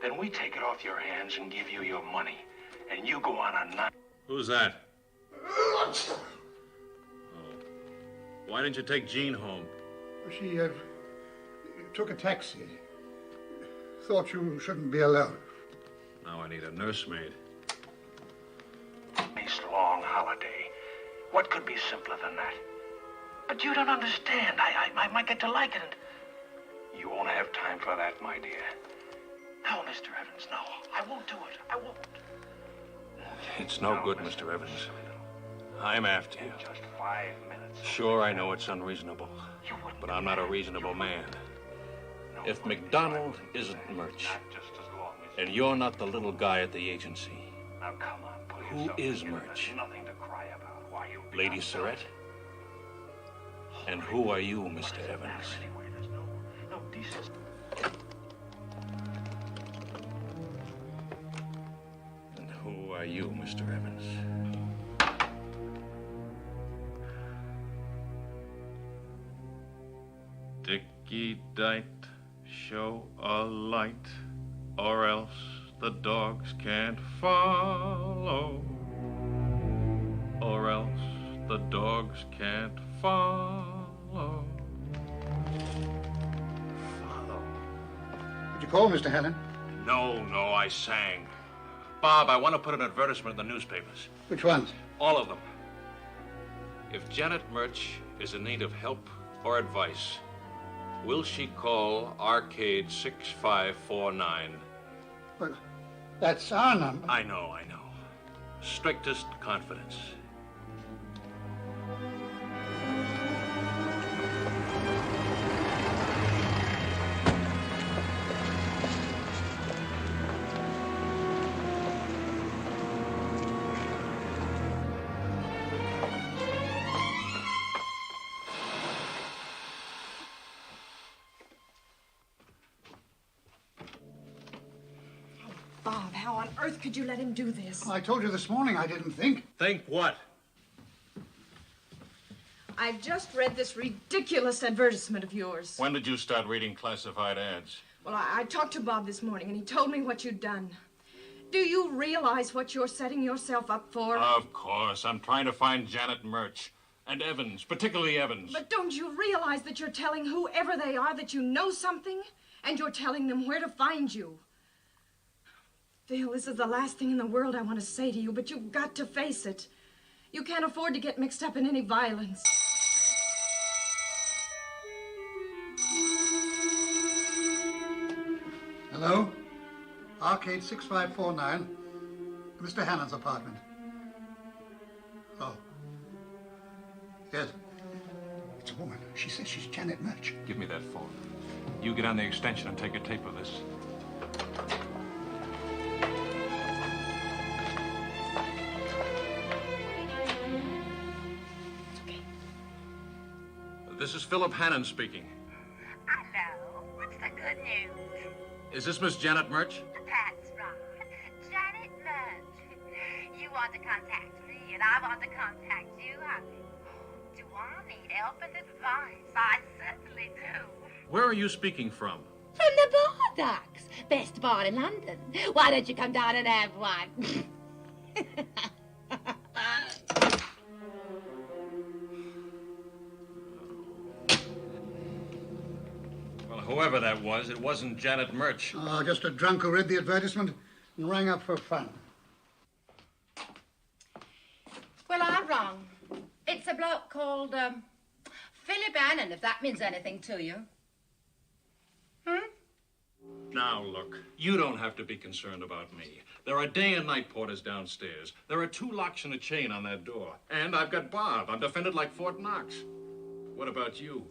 Then we take it off your hands and give you your money. And you go on a night. Who's that? Oh. Why didn't you take Jean home? She took a taxi. Thought you shouldn't be alone. Now I need a nursemaid. Nice long holiday. What could be simpler than that? But you don't understand. I might get to like it. And you won't have time for that, my dear. No, Mr. Evans, no. I won't do it. I won't. It's no good, Mr. Evans. I'm after you. Just 5 minutes. Sure, I know it's unreasonable, but I'm not a reasonable man. If MacDonald isn't Murch, and you're not the little guy at the agency, Now come on, pull who yourself is together. Murch? There's nothing to cry about. Why you Lady Surratt? And who are you, Mr. Evans? Anyway, there's no decency. And who are you, Mr. Evans? Dicky Dite, show a light, or else the dogs can't follow. Or else the dogs can't follow. Did you call, Mr. Hannon? No, I sang. Bob, I want to put an advertisement in the newspapers. Which ones? All of them. If Janet Murch is in need of help or advice, will she call Arcade 6549? Well, that's our number. I know. Strictest confidence. Bob, how on earth could you let him do this? I told you this morning I didn't think. Think what? I've just read this ridiculous advertisement of yours. When did you start reading classified ads? Well, I talked to Bob this morning, and he told me what you'd done. Do you realize what you're setting yourself up for? Of course. I'm trying to find Janet Murch. And Evans, particularly Evans. But don't you realize that you're telling whoever they are that you know something? And you're telling them where to find you? Phil, this is the last thing in the world I want to say to you, but you've got to face it. You can't afford to get mixed up in any violence. Hello? Arcade 6549. Mr. Hannon's apartment. Oh. Yes. It's a woman. She says she's Janet Murch. Give me that phone. You get on the extension and take a tape of this. This is Philip Hannon speaking. Hello. What's the good news? Is this Miss Janet Murch? That's right. Janet Murch. You want to contact me, and I want to contact you, honey. Do I need help and advice? I certainly do. Where are you speaking from? From the Bar Docks. Best bar in London. Why don't you come down and have one? Well, whoever that was, it wasn't Janet Murch. Oh, just a drunk who read the advertisement and rang up for fun. Well, I'm wrong. It's a bloke called, Philip Hannon, if that means anything to you. Now, look, you don't have to be concerned about me. There are day and night porters downstairs. There are 2 locks and a chain on that door. And I've got Bob. I'm defended like Fort Knox. What about you?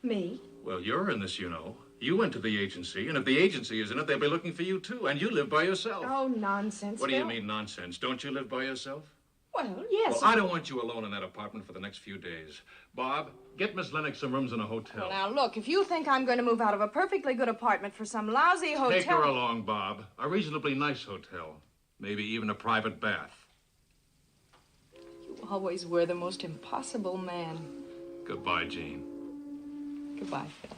Me? Well, you're in this, you know. You went to the agency, and if the agency is in it, they'll be looking for you, too. And you live by yourself. Oh, nonsense, What do you Phil. mean, nonsense? Don't you live by yourself? Well, yes. Well, I don't want you alone in that apartment for the next few days. Bob, get Miss Lennox some rooms in a hotel. Well, now, look, if you think I'm going to move out of a perfectly good apartment for some lousy hotel... Take her along, Bob. A reasonably nice hotel. Maybe even a private bath. You always were the most impossible man. Goodbye, Jean. Goodbye, Phil.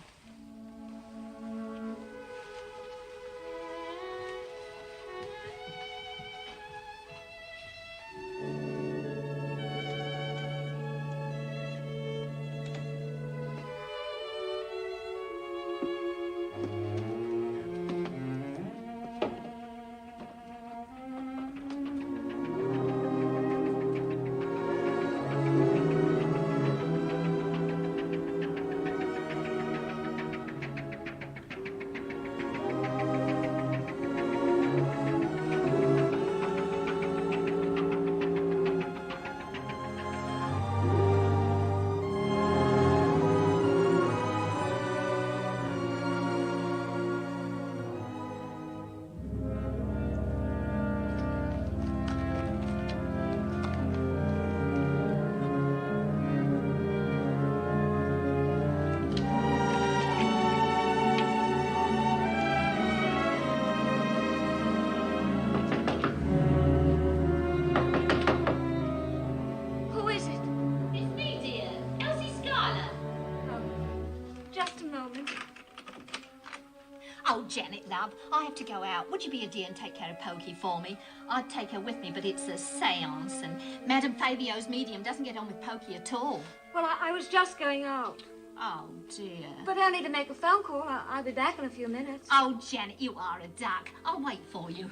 just a moment. Oh, Janet, love, I have to go out. Would you be a dear and take care of Pokey for me? I'd take her with me, but it's a seance, and Madame Fabio's medium doesn't get on with Pokey at all. Well, I was just going out. Oh, dear. But I'll need to make a phone call. I'll be back in a few minutes. Oh, Janet, you are a duck. I'll wait for you.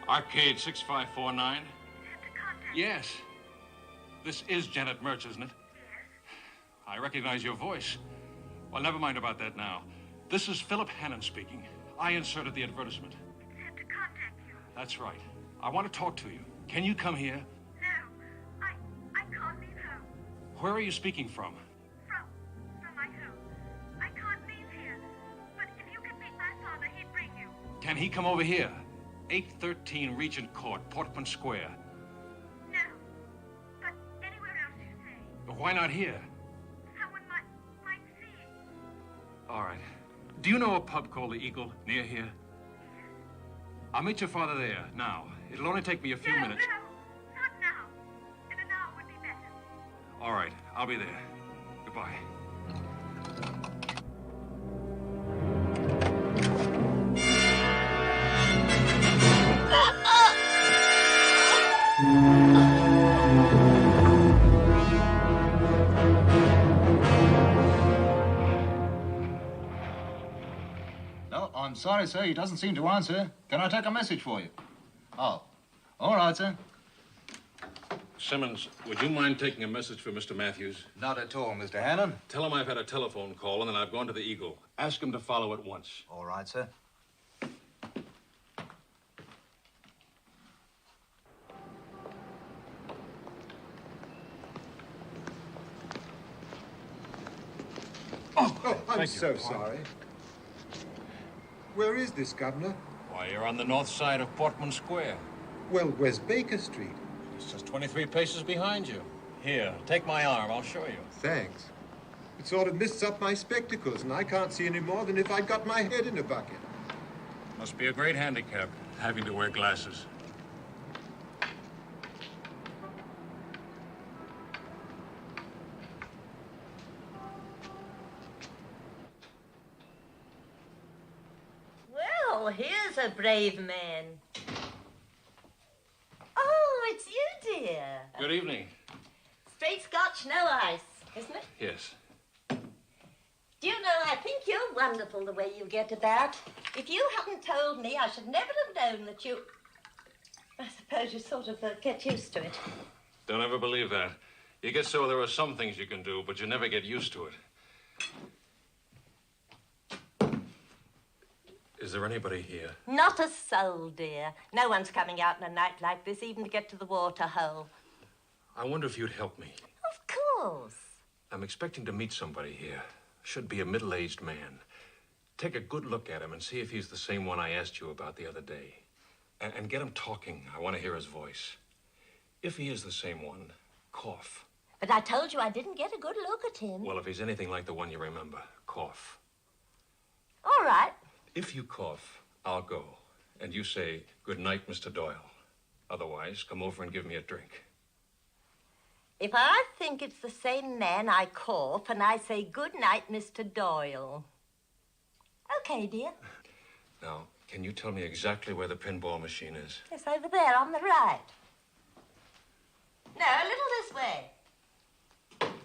Arcade 6549? Yes. This is Janet Mertz, isn't it? I recognize your voice. Well, never mind about that now. This is Philip Hannon speaking. I inserted the advertisement. It said to contact you. That's right. I want to talk to you. Can you come here? No, I can't leave home. Where are you speaking from? From my home. I can't leave here. But if you could meet my father, he'd bring you. Can he come over here? 813 Regent Court, Portman Square. No, but anywhere else you say. Why not here? Someone might see. All right. Do you know a pub called the Eagle near here? I'll meet your father there now. It'll only take me a few minutes. No, not now. In an hour would be better. All right, I'll be there. Goodbye. No, I'm sorry, sir. He doesn't seem to answer. Can I take a message for you? Oh, all right, sir. Simmons, would you mind taking a message for Mr. Matthews? Not at all, Mr. Hannon. Tell him I've had a telephone call and then I've gone to the Eagle. Ask him to follow at once. All right, sir. Oh, I'm Thank so you. sorry. Where is this, Governor? Why, you're on the north side of Portman Square. Well, where's Baker Street? It's just 23 paces behind you. Here, take my arm. I'll show you. Thanks. It sort of mists up my spectacles, and I can't see any more than if I'd got my head in a bucket. Must be a great handicap, having to wear glasses. Well, here's a brave man. Oh, it's you, dear. Good evening. Straight Scotch, no ice, isn't it? Yes. Do you know, I think you're wonderful the way you get about. If you hadn't told me, I should never have known that you... I suppose you sort of get used to it. Don't ever believe that. You get so there are some things you can do, but you never get used to it. Is there anybody here? Not a soul, dear. No one's coming out in a night like this, even to get to the water hole. I wonder if you'd help me. Of course. I'm expecting to meet somebody here. Should be a middle-aged man. Take a good look at him and see if he's the same one I asked you about the other day. And get him talking. I want to hear his voice. If he is the same one, cough. But I told you I didn't get a good look at him. Well, if he's anything like the one you remember, cough. All right. If you cough, I'll go. And you say, "Good night, Mr. Doyle." Otherwise, come over and give me a drink. If I think it's the same man, I cough and I say, good night, Mr. Doyle. Okay, dear. Now, can you tell me exactly where the pinball machine is? It's over there on the right. No, a little this way.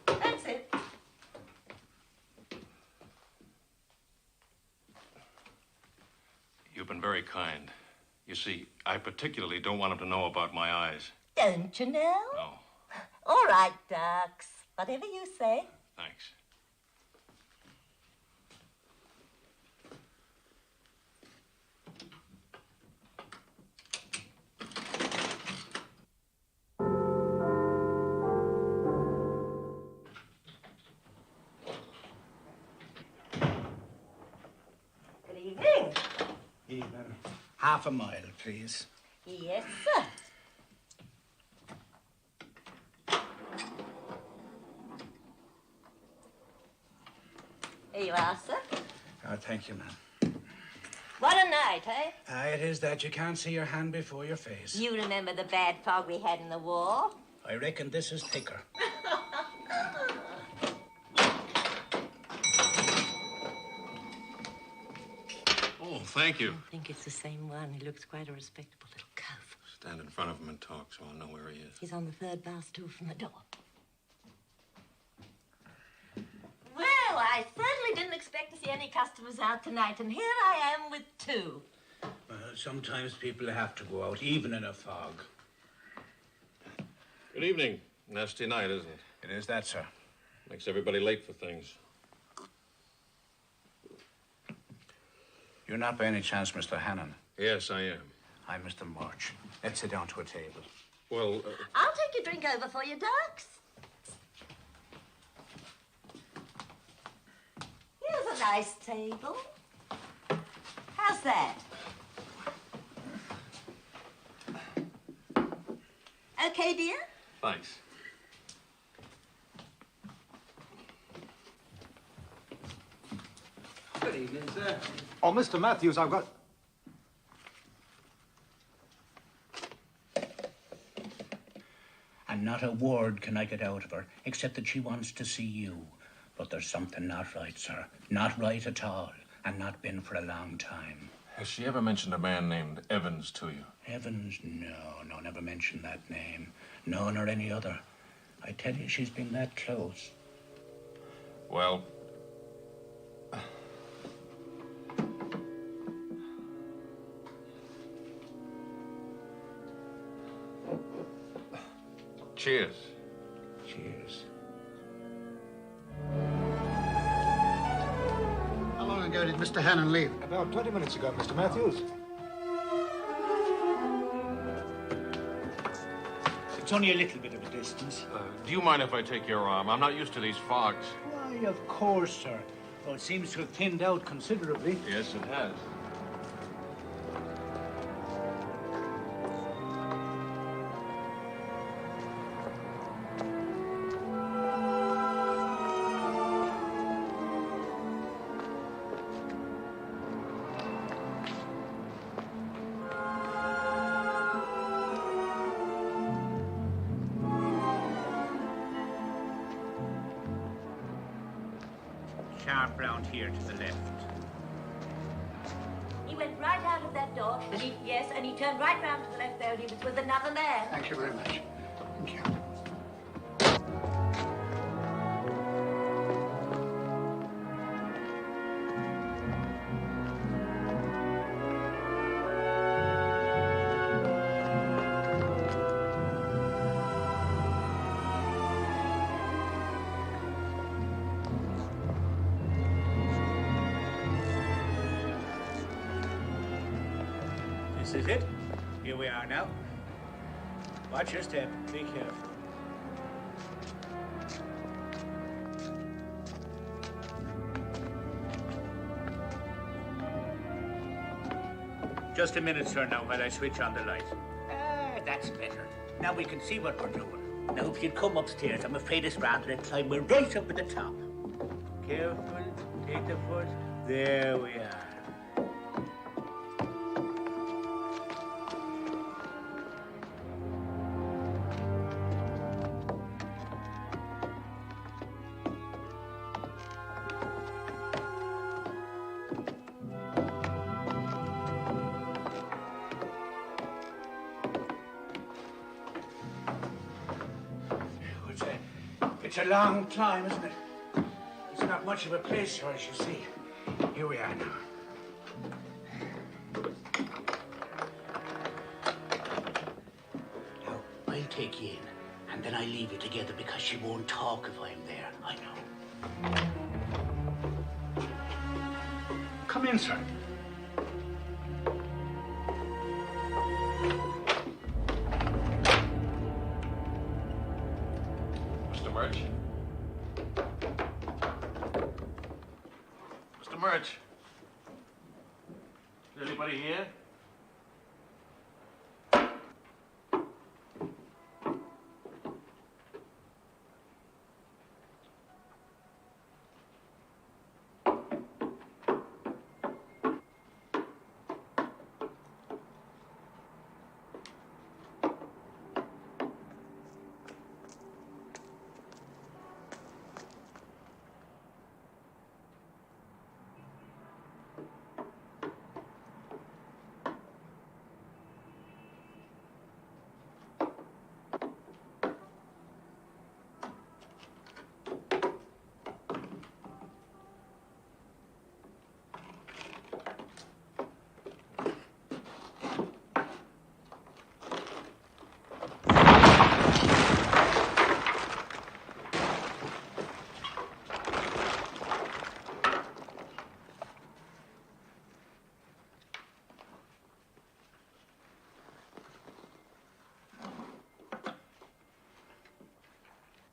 That's it. You've been very kind. You see, I particularly don't want him to know about my eyes. Don't you know? No. All right, ducks. Whatever you say. Thanks. Good evening. Evening. Half a mile, please. Yes, sir. Here you are, sir. Oh, thank you, ma'am. What a night, eh? It is that you can't see your hand before your face. You remember the bad fog we had in the war? I reckon this is thicker. Oh, thank you. I think it's the same one. He looks quite a respectable little cove. Stand in front of him and talk so I'll know where he is. He's on the third bar stool from the door. Well, I certainly didn't expect to see any customers out tonight, and here I am with two. Well, sometimes people have to go out, even in a fog. Good evening. Nasty night, isn't it? It is that, sir. Makes everybody late for things. You're not by any chance Mr. Hannon? Yes, I am. I'm Mr. March. Let's sit down to a table. Well, I'll take your drink over for you, ducks. Here's a nice table. How's that? Okay, dear? thanks. Good evening, sir. Oh, Mr. Matthews, I've got... And not a word can I get out of her, except that she wants to see you. But there's something not right, sir. Not right at all, and not been for a long time. Has she ever mentioned a man named Evans to you? Evans? No, never mentioned that name. No, nor any other. I tell you, she's been that close. Well... Cheers. Cheers. How long ago did Mr. Hannon leave? About 20 minutes ago, Mr. Matthews. It's only a little bit of a distance. Do you mind if I take your arm? I'm not used to these fogs. Why, of course, sir. Oh, it seems to have thinned out considerably. Yes, it has. Sharp round here to the left. He went right out of that door, and he turned right round to the left there, and he was with another man. Thank you very much. Thank you. This is it. Here we are now. Watch your step. Be careful. Just a minute, sir, now, while I switch on the light. That's better. Now we can see what we're doing. Now, if you'd come upstairs, I'm afraid it's rather a climb. We're right up at the top. Careful. Take the foot. There we are. It's a long climb, isn't it? It's not much of a place for us, you see. Here we are now. Now, I'll take you in, and then I'll leave you together because she won't talk if I'm there. I know. Come in, sir. Mr. Murch? Mr. Murch? Is anybody here?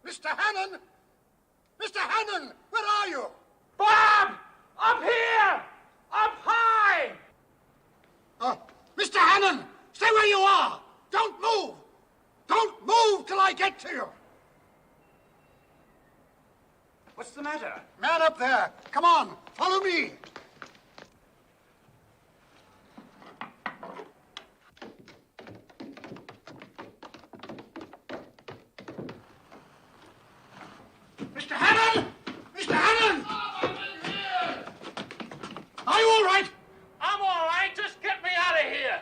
Mr. Hannon! Mr. Hannon! Where are you? Bob! Up here! Up high! Mr. Hannon! Stay where you are! Don't move! Don't move till I get to you! What's the matter? Man up there! Come on! Follow me! Mr. Hannon! Mr. Hannon! Are you all right? I'm all right. Just get me out of here.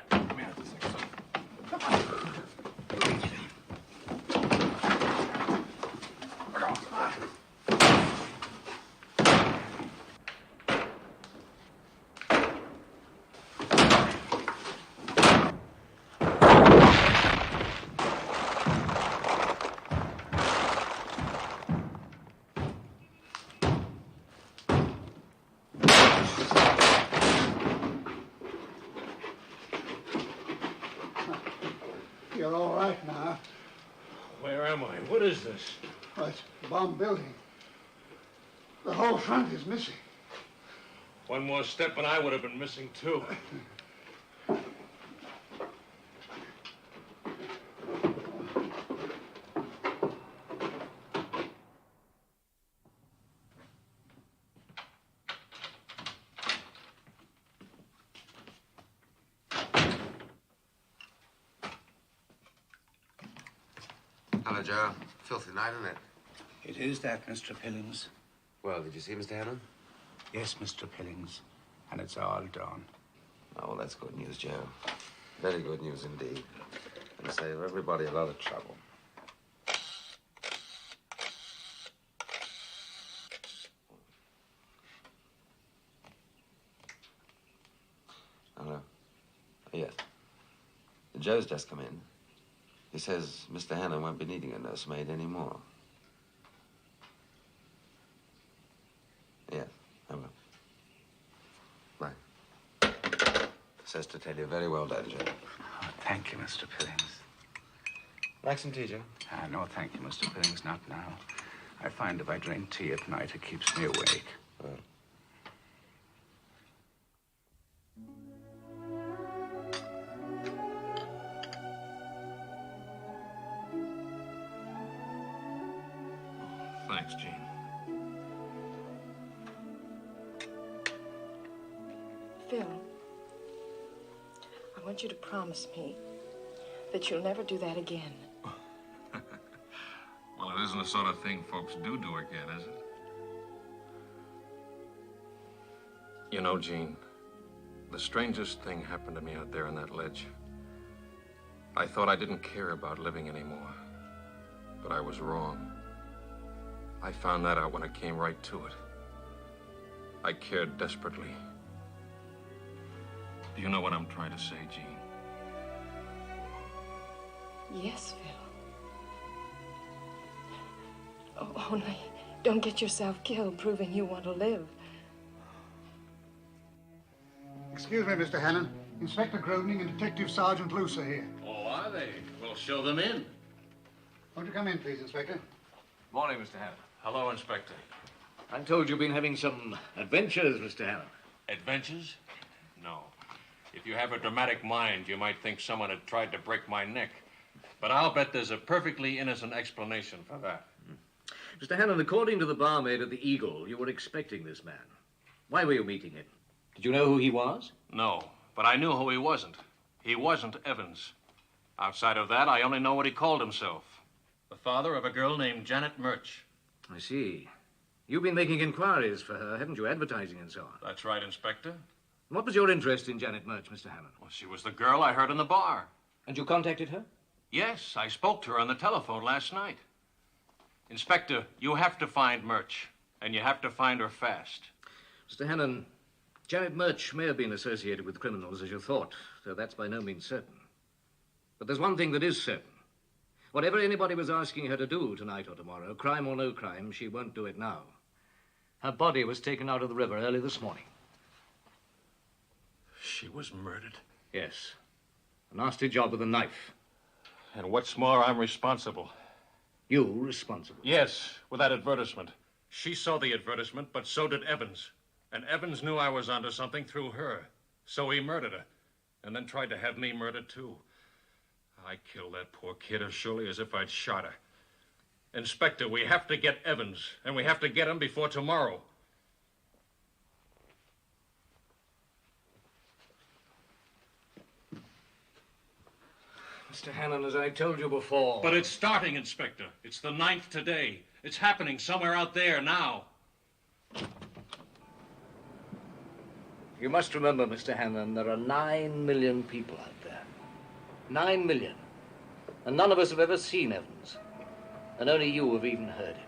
You're all right now. Where am I? What is this? Well, it's a bomb building. The whole front is missing. One more step and I would have been missing too. Hello, Joe. Filthy night, isn't it? It is that, Mr. Pillings. Well, did you see Mr. Hannon? Yes, Mr. Pillings. And it's all done. Oh, well, that's good news, Joe. Very good news indeed. And save everybody a lot of trouble. Hello. Yes. Joe's just come in. He says Mr. Hannon won't be needing a nursemaid anymore. Yes, I will. Bye. Says to tell you, very well done, Joe. Oh, thank you, Mr. Pillings. Like some tea, Joe? No, thank you, Mr. Pillings, not now. I find if I drink tea at night, it keeps me awake. Thanks, Gene. Phil, I want you to promise me that you'll never do that again. Well, it isn't the sort of thing folks do again, is it? You know, Gene, the strangest thing happened to me out there on that ledge. I thought I didn't care about living anymore, but I was wrong. I found that out when it came right to it. I cared desperately. Do you know what I'm trying to say, Jean? Yes, Phil. Oh, only don't get yourself killed proving you want to live. Excuse me, Mr. Hannon. Inspector Groening and Detective Sergeant LUSU here. Oh, are they? Well, show them in. Won't you come in, please, Inspector? Morning, Mr. Hannon. Hello, Inspector. I'm told you've been having some adventures, Mr. Hannon. Adventures? No. If you have a dramatic mind, you might think someone had tried to break my neck. But I'll bet there's a perfectly innocent explanation for that. Mr. Hannon, according to the barmaid at the Eagle, you were expecting this man. Why were you meeting him? Did you know who he was? No, but I knew who he wasn't. He wasn't Evans. Outside of that, I only know what he called himself. The father of a girl named Janet Murch. I see. You've been making inquiries for her, haven't you? Advertising and so on. That's right, Inspector. What was your interest in Janet Murch, Mr. Hannon? Well, she was the girl I heard in the bar. And you contacted her? Yes, I spoke to her on the telephone last night. Inspector, you have to find Murch, and you have to find her fast. Mr. Hannon, Janet Murch may have been associated with criminals, as you thought, though that's by no means certain. But there's one thing that is certain. Whatever anybody was asking her to do tonight or tomorrow, crime or no crime, she won't do it now. Her body was taken out of the river early this morning. She was murdered? Yes. A nasty job with a knife. And what's more, I'm responsible. You responsible? Yes, with that advertisement. She saw the advertisement, but so did Evans. And Evans knew I was onto something through her. So he murdered her. And then tried to have me murdered, too. I killed that poor kid as surely as if I'd shot her. Inspector, we have to get Evans, and we have to get him before tomorrow. Mr. Hannon, as I told you before... But it's starting, Inspector. It's the 9th today. It's happening somewhere out there now. You must remember, Mr. Hannon, there are 9 million people out there. 9 million. And none of us have ever seen Evans. And only you have even heard him.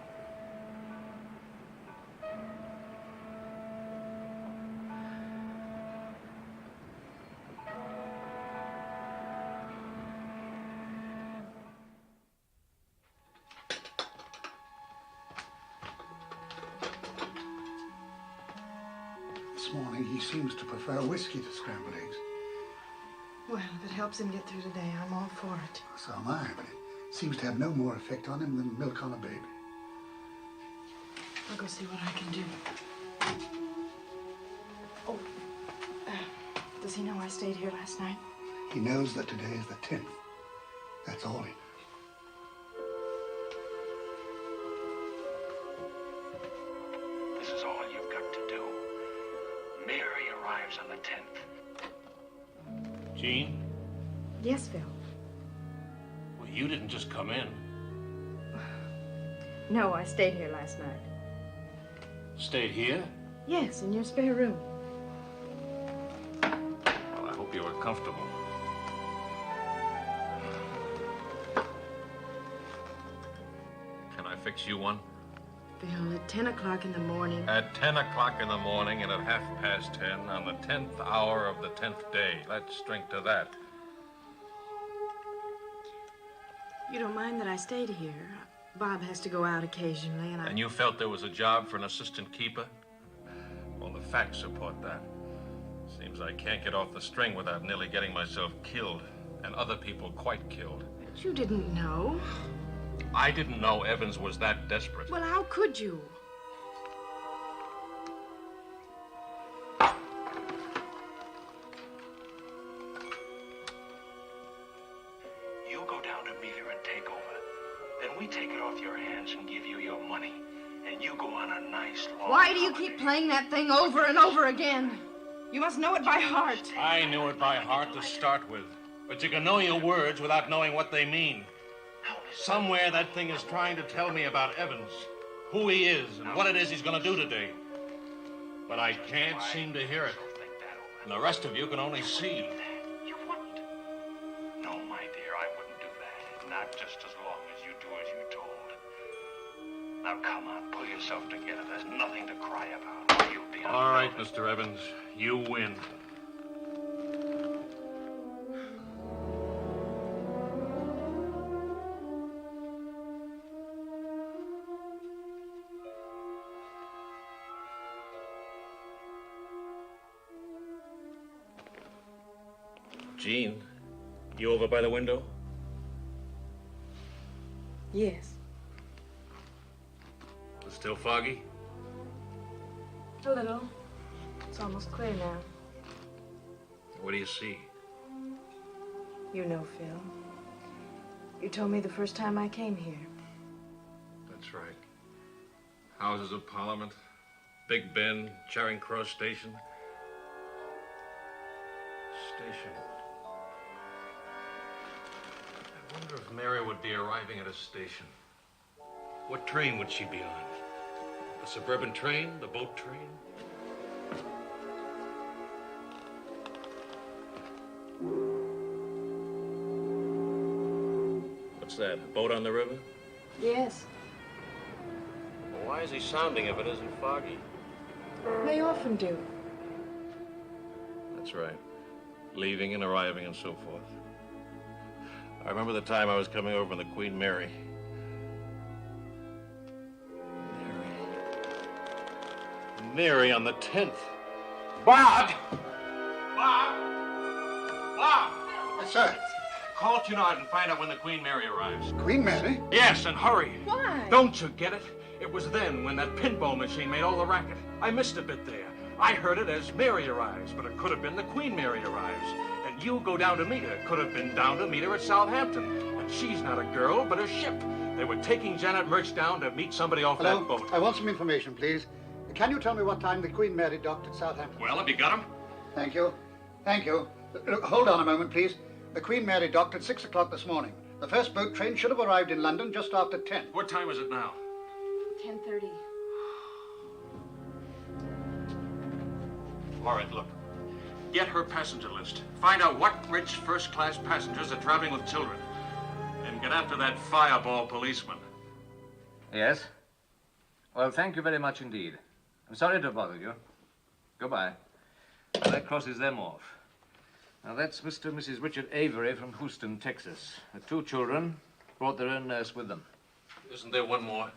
This morning, he seems to prefer whiskey to scrambled eggs. Well, if it helps him get through today, I'm all for it. So am I, but it seems to have no more effect on him than milk on a baby. I'll go see what I can do. Oh, does he know I stayed here last night? He knows that today is the 10th. That's all he knows. This is all you've got to do. Mary arrives on the 10th. Jean? Yes, Phil. Well, you didn't just come in. No, I stayed here last night. Stayed here? Yes, in your spare room. Well, I hope you were comfortable. Can I fix you one? Phil, at 10 o'clock in the morning. At 10 o'clock in the morning and at 10:30 on the 10th hour of the 10th day. Let's drink to that. You don't mind that I stayed here? Bob has to go out occasionally, and I... And you felt there was a job for an assistant keeper? Well, the facts support that. Seems I can't get off the string without nearly getting myself killed, and other people quite killed. But you didn't know. I didn't know Evans was that desperate. Well, how could you? You go down to meet her and take over. Then we take it off your hands and give you your money. And you go on a nice long Why do you keep playing that thing over and over again? You must know it by heart. I knew it by heart to start with. But you can know your words without knowing what they mean. Somewhere that thing is trying to tell me about Evans, who he is, and what it is he's going to do today. But I can't seem to hear it. And the rest of you can only see. You wouldn't. No, my dear, I wouldn't do that. Not just as long as you do as you're told. Now, come on, pull yourself together. There's nothing to cry about. You'll be All right, Mr. Evans. You win. Jean, you over by the window? Yes. It's still foggy? A little. It's almost clear now. What do you see? You know, Phil. You told me the first time I came here. That's right. Houses of Parliament, Big Ben, Charing Cross Station. Station. I wonder if Mary would be arriving at a station. What train would she be on? The suburban train? The boat train? What's that? A boat on the river? Yes. Well, why is he sounding if it isn't foggy? They often do. That's right. Leaving and arriving and so forth. I remember the time I was coming over in the Queen Mary. Mary on the 10th. Bob! Bob! Bob! Yes, sir. Call Cunard and find out when the Queen Mary arrives. Queen Mary? Yes, and hurry. Why? Don't you get it? It was then when that pinball machine made all the racket. I missed a bit there. I heard it as Mary arrives, but it could have been the Queen Mary arrives. And you go down to meet her. It could have been down to meet her at Southampton. And she's not a girl, but a ship. They were taking Janet Murch down to meet somebody off that boat. I want some information, please. Can you tell me what time the Queen Mary docked at Southampton? Well, have you got him? Thank you. Thank you. Hold on a moment, please. The Queen Mary docked at 6 o'clock this morning. The first boat train should have arrived in London just after 10. What time is it now? 10:30. All right, look. Get her passenger list. Find out what rich first-class passengers are traveling with children. And get after that fireball policeman. Yes? Well, thank you very much indeed. I'm sorry to bother you. Goodbye. That crosses them off. Now, that's Mr. and Mrs. Richard Avery from Houston, Texas. The 2 children brought their own nurse with them. Isn't there one more?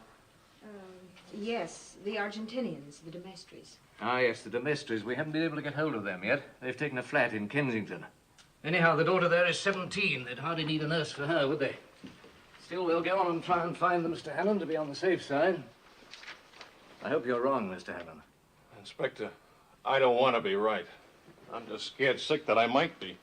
Yes, the Argentinians, the Demestris. Ah, yes, the Demestris. We haven't been able to get hold of them yet. They've taken a flat in Kensington. Anyhow, the daughter there is 17. They'd hardly need a nurse for her, would they? Still, we'll go on and try and find them, Mr. Hannon, to be on the safe side. I hope you're wrong, Mr. Hannon. Inspector, I don't want to be right. I'm just scared sick that I might be.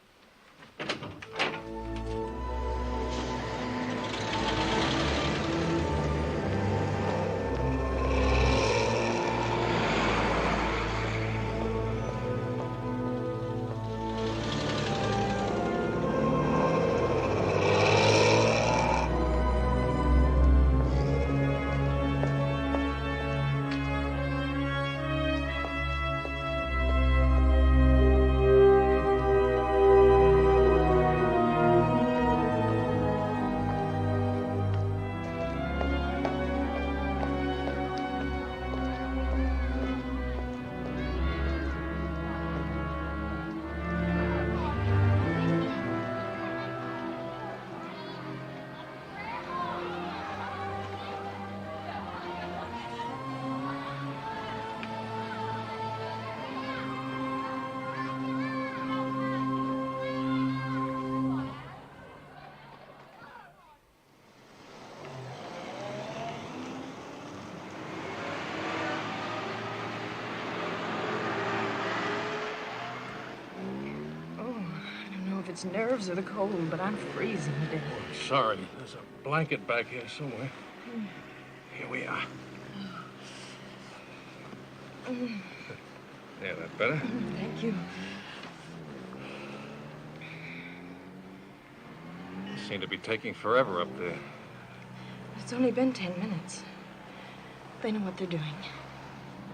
It's nerves or the cold, but I'm freezing to death. Oh, sorry. There's a blanket back here somewhere. Here we are. Yeah, that better? Thank you. Seem to be taking forever up there. It's only been 10 minutes. They know what they're doing.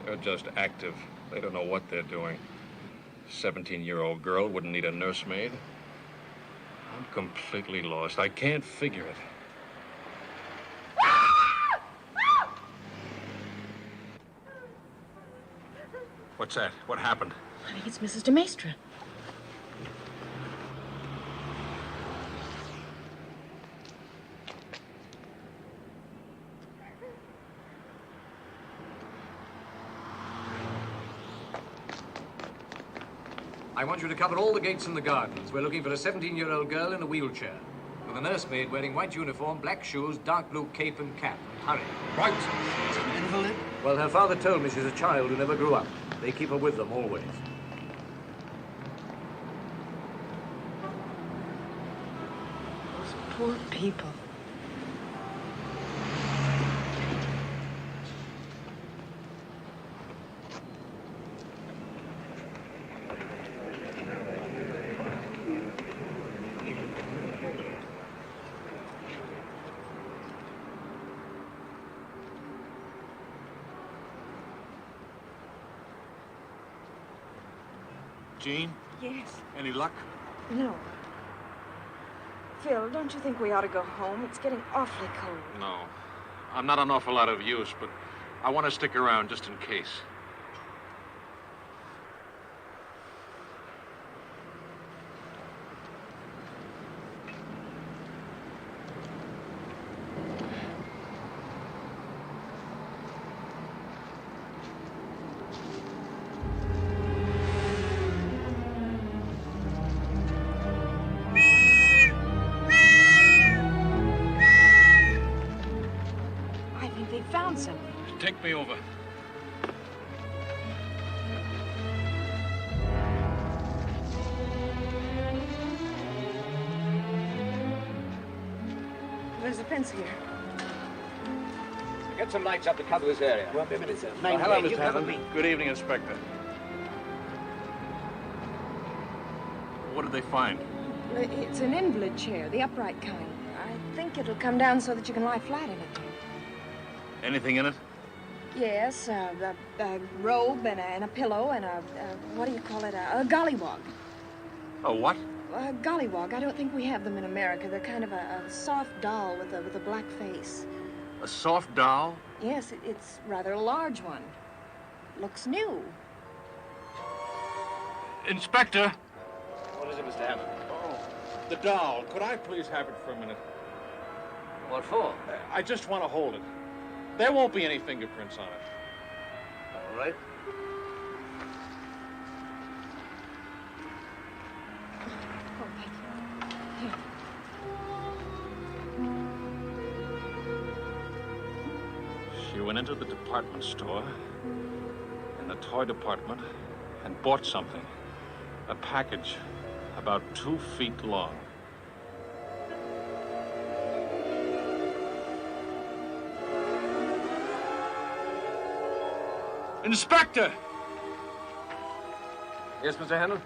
They're just active. They don't know what they're doing. 17-year-old girl wouldn't need a nursemaid. I'm completely lost. I can't figure it. What's that? What happened? I think it's Mrs. de Maistre. I want you to cover all the gates and the gardens. We're looking for a 17-year-old girl in a wheelchair, with a nursemaid wearing white uniform, black shoes, dark blue cape and cap. Hurry. Right. Is an invalid? Well, her father told me she's a child who never grew up. They keep her with them always. Those poor people. Jean? Yes. Any luck? No. Phil, don't you think we ought to go home? It's getting awfully cold. No. I'm not an awful lot of use, but I want to stick around just in case. Found something. Take me over. There's a fence here. Get some lights up to cover this area. Won't be a minute, sir. Hello, Mr. Hammond. Good evening, Inspector. What did they find? It's an invalid chair, the upright kind. I think it'll come down so that you can lie flat in it. Anything in it? Yes, a robe and a pillow and what do you call it, a gollywog. A what? A gollywog. I don't think we have them in America. They're kind of a soft doll with a black face. A soft doll? Yes, it's rather a large one. Looks new. Inspector! What is it, Mr. Hammond? Oh, the doll. Could I please have it for a minute? What for? I just want to hold it. There won't be any fingerprints on it. All right. Oh, thank you. Here. She went into the department store, in the toy department, and bought something. A package about 2 feet long. Inspector! Yes, Mr. Hammond?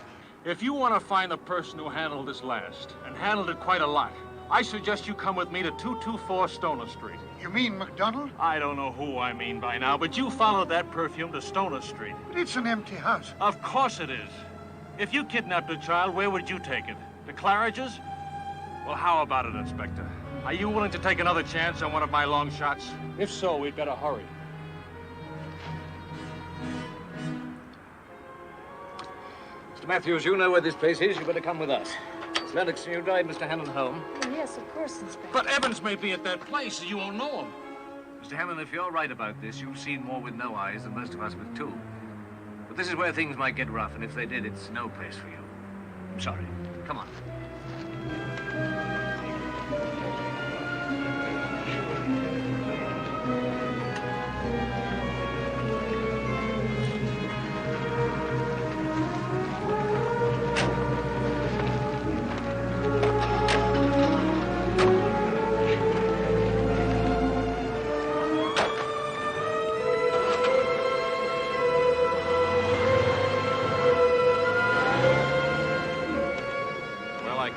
If you want to find the person who handled this last, and handled it quite a lot, I suggest you come with me to 224 Stoner Street. You mean McDonald? I don't know who I mean by now, but you followed that perfume to Stoner Street. But it's an empty house. Of course it is. If you kidnapped a child, where would you take it? To Claridge's? Well, how about it, Inspector? Are you willing to take another chance on one of my long shots? If so, we'd better hurry. Mr. Matthews, you know where this place is. You better come with us. Miss Lennox, can you drive Mr. Hammond home? Oh, yes, of course, Inspector. But Evans may be at that place. You won't know him. Mr. Hammond, if you're right about this, you've seen more with no eyes than most of us with two. But this is where things might get rough, and if they did, it's no place for you. I'm sorry. Come on.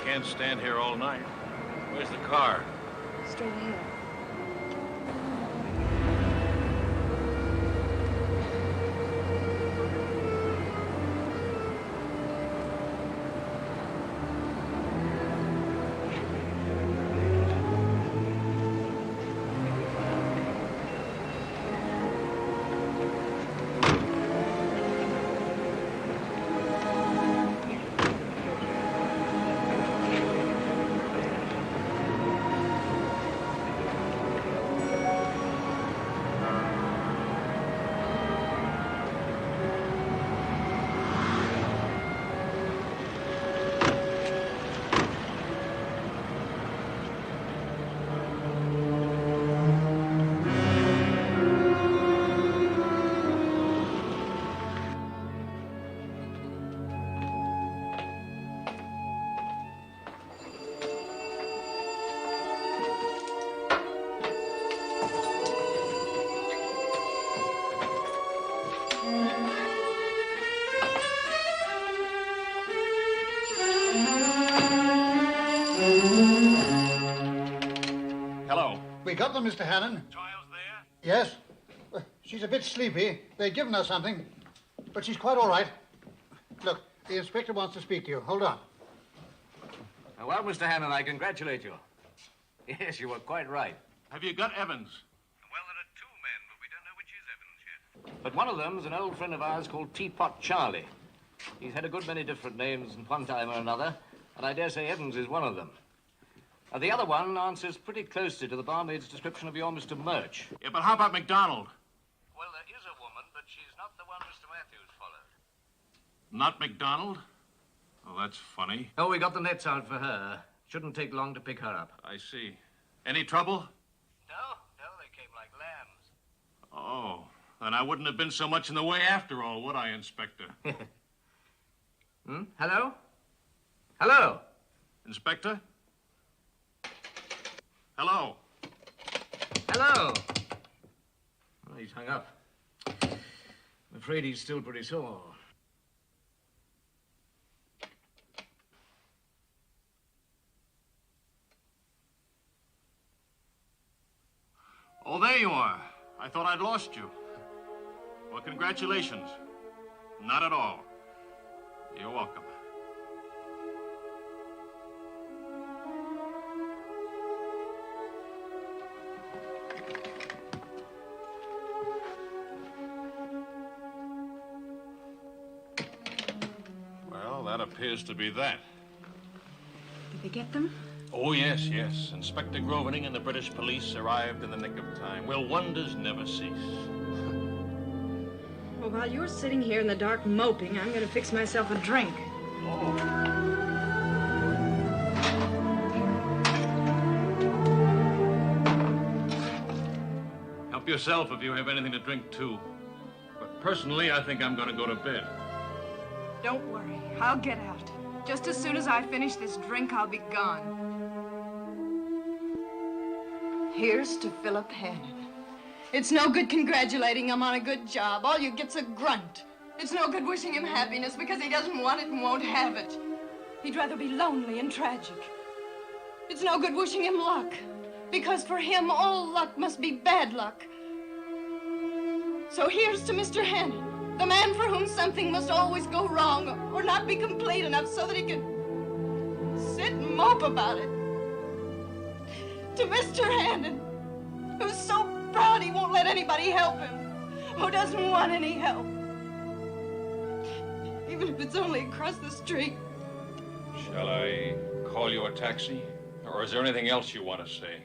Can't stand here all night. Where's the car? Straight ahead. Hello. We got them, Mr. Hannon. Child's there? Yes. She's a bit sleepy. They've given her something, but she's quite all right. Look, the inspector wants to speak to you. Hold on. Well, Mr. Hannon, I congratulate you. Yes, you were quite right. Have you got Evans? Well, there are two men, but we don't know which is Evans yet. But one of them is an old friend of ours called Teapot Charlie. He's had a good many different names in one time or another, and I dare say Evans is one of them. The other one answers pretty closely to the barmaid's description of your Mr. Murch. Yeah, but how about McDonald? Well, there is a woman, but she's not the one Mr. Matthews followed. Not McDonald? Oh, that's funny. Oh, we got the nets out for her. Shouldn't take long to pick her up. I see. Any trouble? No, they came like lambs. Oh, then I wouldn't have been so much in the way after all, would I, Inspector? Hello? Hello? Inspector? Hello? Hello? Oh, he's hung up. I'm afraid he's still pretty sore. Oh, there you are. I thought I'd lost you. Well, congratulations. Not at all. You're welcome. Well, that appears to be that. Did they get them? Oh, yes, yes. Inspector Grovening and the British police arrived in the nick of time. Will wonders never cease? Well, while you're sitting here in the dark moping, I'm going to fix myself a drink. Help yourself if you have anything to drink, too. But personally, I think I'm going to go to bed. Don't worry, I'll get out. Just as soon as I finish this drink, I'll be gone. Here's to Philip Hannon. It's no good congratulating him on a good job. All you get's a grunt. It's no good wishing him happiness because he doesn't want it and won't have it. He'd rather be lonely and tragic. It's no good wishing him luck because for him, all luck must be bad luck. So here's to Mr. Hannon, the man for whom something must always go wrong or not be complete enough so that he can sit and mope about it. To Mr. Hannon, who's so proud he won't let anybody help him, who doesn't want any help, even if it's only across the street. Shall I call you a taxi? Or is there anything else you want to say?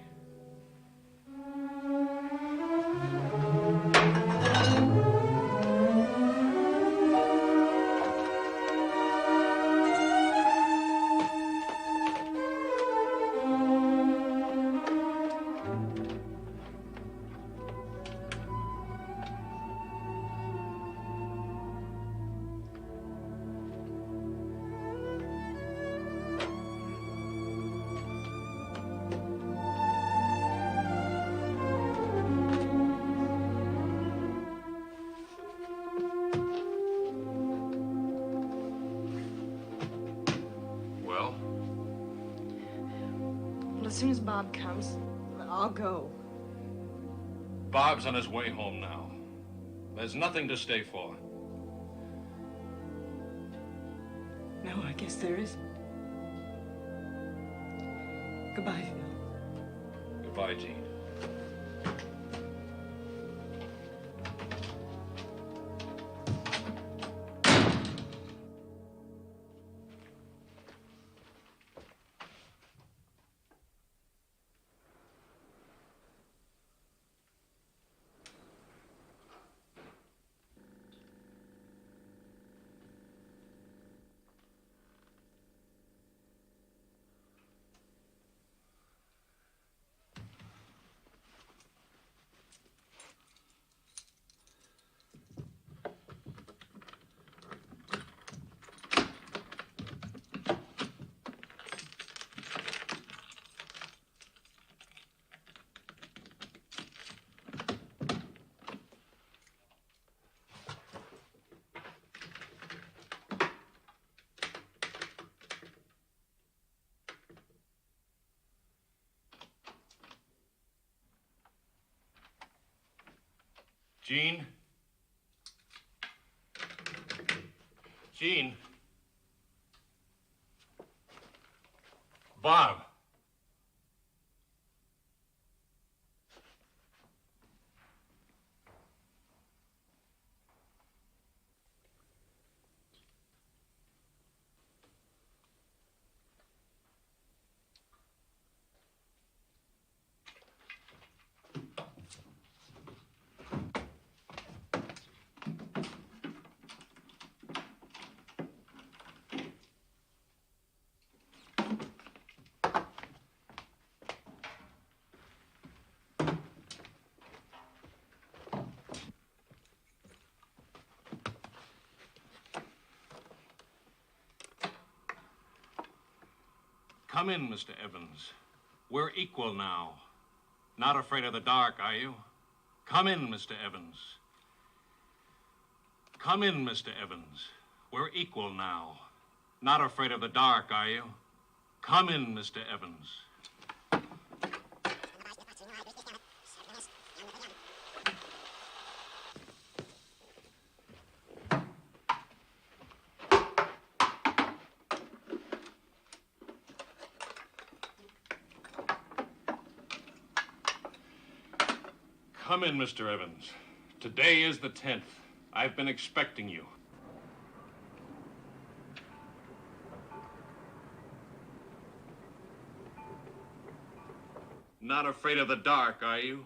As soon as Bob comes, I'll go. Bob's on his way home now. There's nothing to stay for. No, I guess there isn't. Goodbye, Phil. Goodbye, Jean. Jean? Jean? Bob? Come in, Mr. Evans. We're equal now. Not afraid of the dark, are you? Come in, Mr. Evans. Come in, Mr. Evans. We're equal now. Not afraid of the dark, are you? Come in, Mr. Evans. Come in, Mr. Evans. Today is the 10th. I've been expecting you. Not afraid of the dark, are you?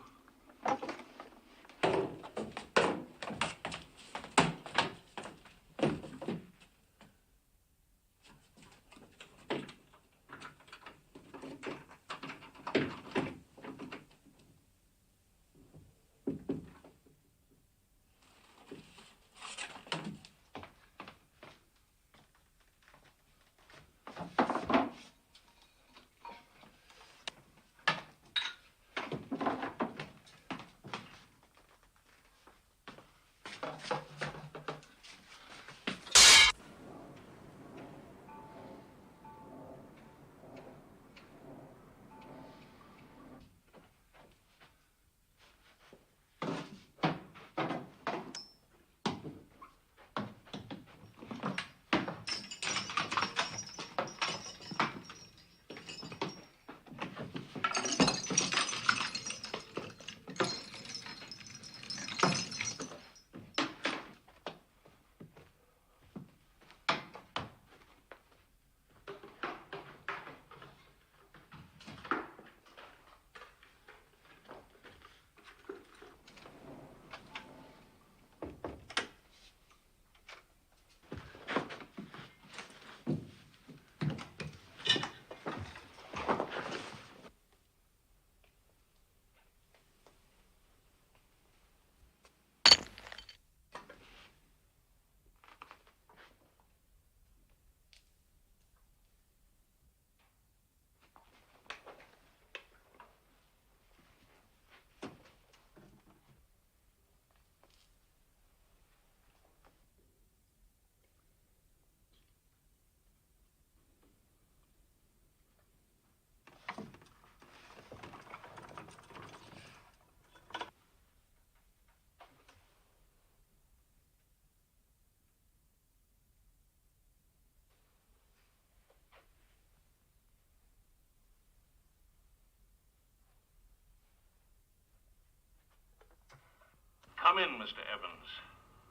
Come in, Mr. Evans.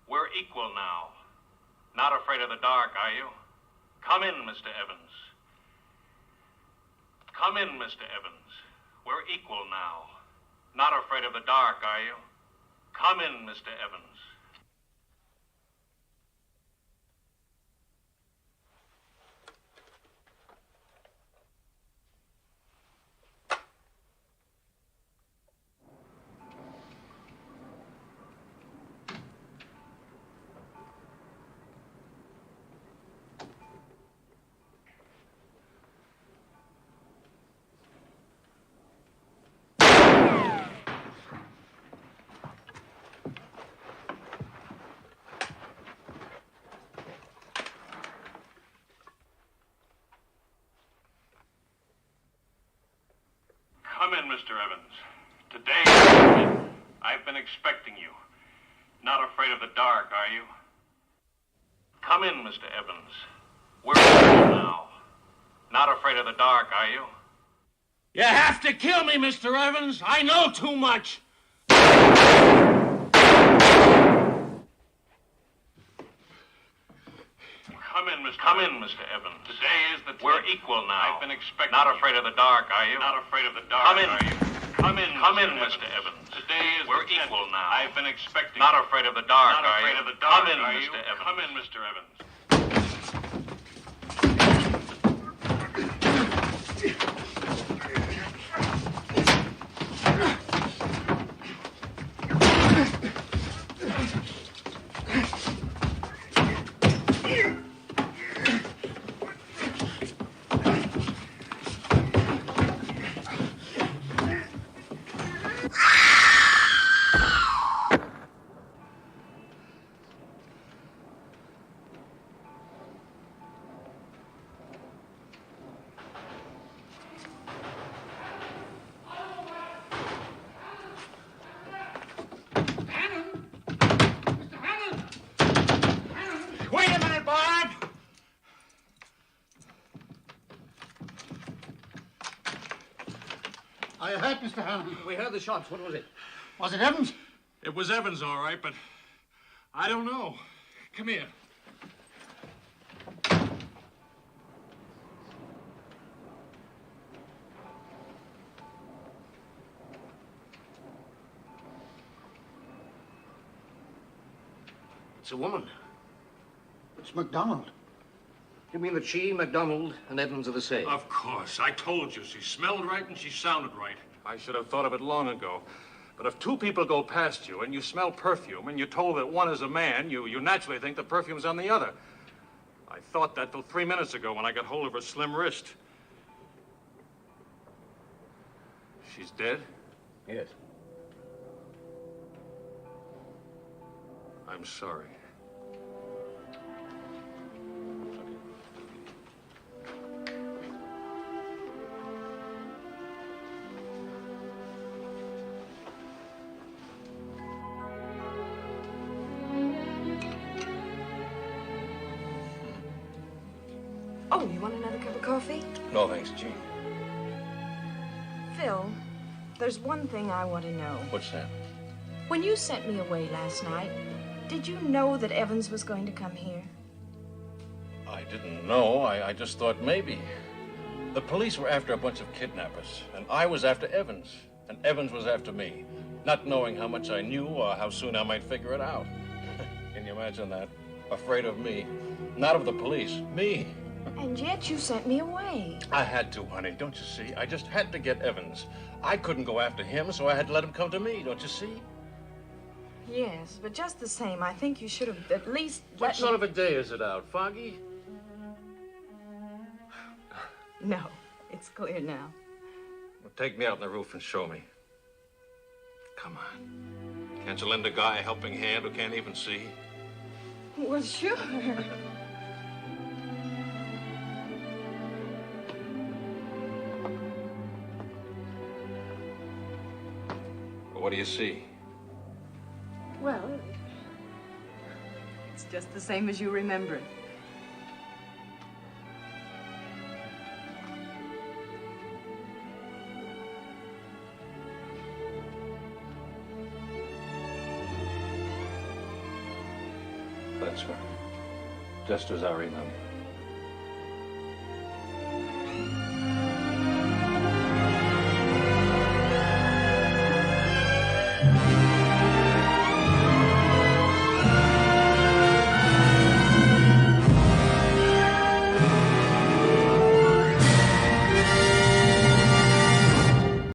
We're equal now. Not afraid of the dark, are you? Come in, Mr. Evans. Come in, Mr. Evans. We're equal now. Not afraid of the dark, are you? Come in, Mr. Evans. Come in, Mr. Evans. Today, I've been expecting you. Not afraid of the dark, are you? Come in, Mr. Evans. We're equal now. Not afraid of the dark, are you? You have to kill me, Mr. Evans. I know too much. Come in, Mr. Evans. Today is the 10th. We're equal now. I've been expecting. Not afraid of the dark, are you? Not afraid of the dark. Come in. Are you? Come in, Mr. Evans. Today is We're the 10th. Equal now. I've been expecting. Not afraid of the dark, are you? Not afraid of the dark, Come in, are Mr. You? Evans. Come in, Mr. Evans. I heard Mr. Hannon. We heard the shots. What was it? Was it Evans? It was Evans, all right, but I don't know. Come here. It's a woman. It's MacDonald. You mean that she, MacDonald, and Evans are the same? Of course. I told you. She smelled right and she sounded right. I should have thought of it long ago. But if two people go past you and you smell perfume and you're told that one is a man, you naturally think the perfume's on the other. I thought that till 3 minutes ago when I got hold of her slim wrist. She's dead? Yes. I'm sorry. Oh, you want another cup of coffee? No, thanks, Gene. Phil, there's one thing I want to know. What's that? When you sent me away last night, did you know that Evans was going to come here? I didn't know. I just thought maybe. The police were after a bunch of kidnappers, and I was after Evans, and Evans was after me, not knowing how much I knew or how soon I might figure it out. Can you imagine that? Afraid of me. Not of the police. Me. And yet you sent me away. I had to, honey. Don't you see? I just had to get Evans. I couldn't go after him, so I had to let him come to me. Don't you see? Yes, but just the same, I think you should have at least What sort of a day is it out? Foggy? No, it's clear now. Well, take me out on the roof and show me. Come on. Can't you lend a guy a helping hand who can't even see? Well, sure. What do you see? Well, it's just the same as you remember it. That's right. Just as I remember.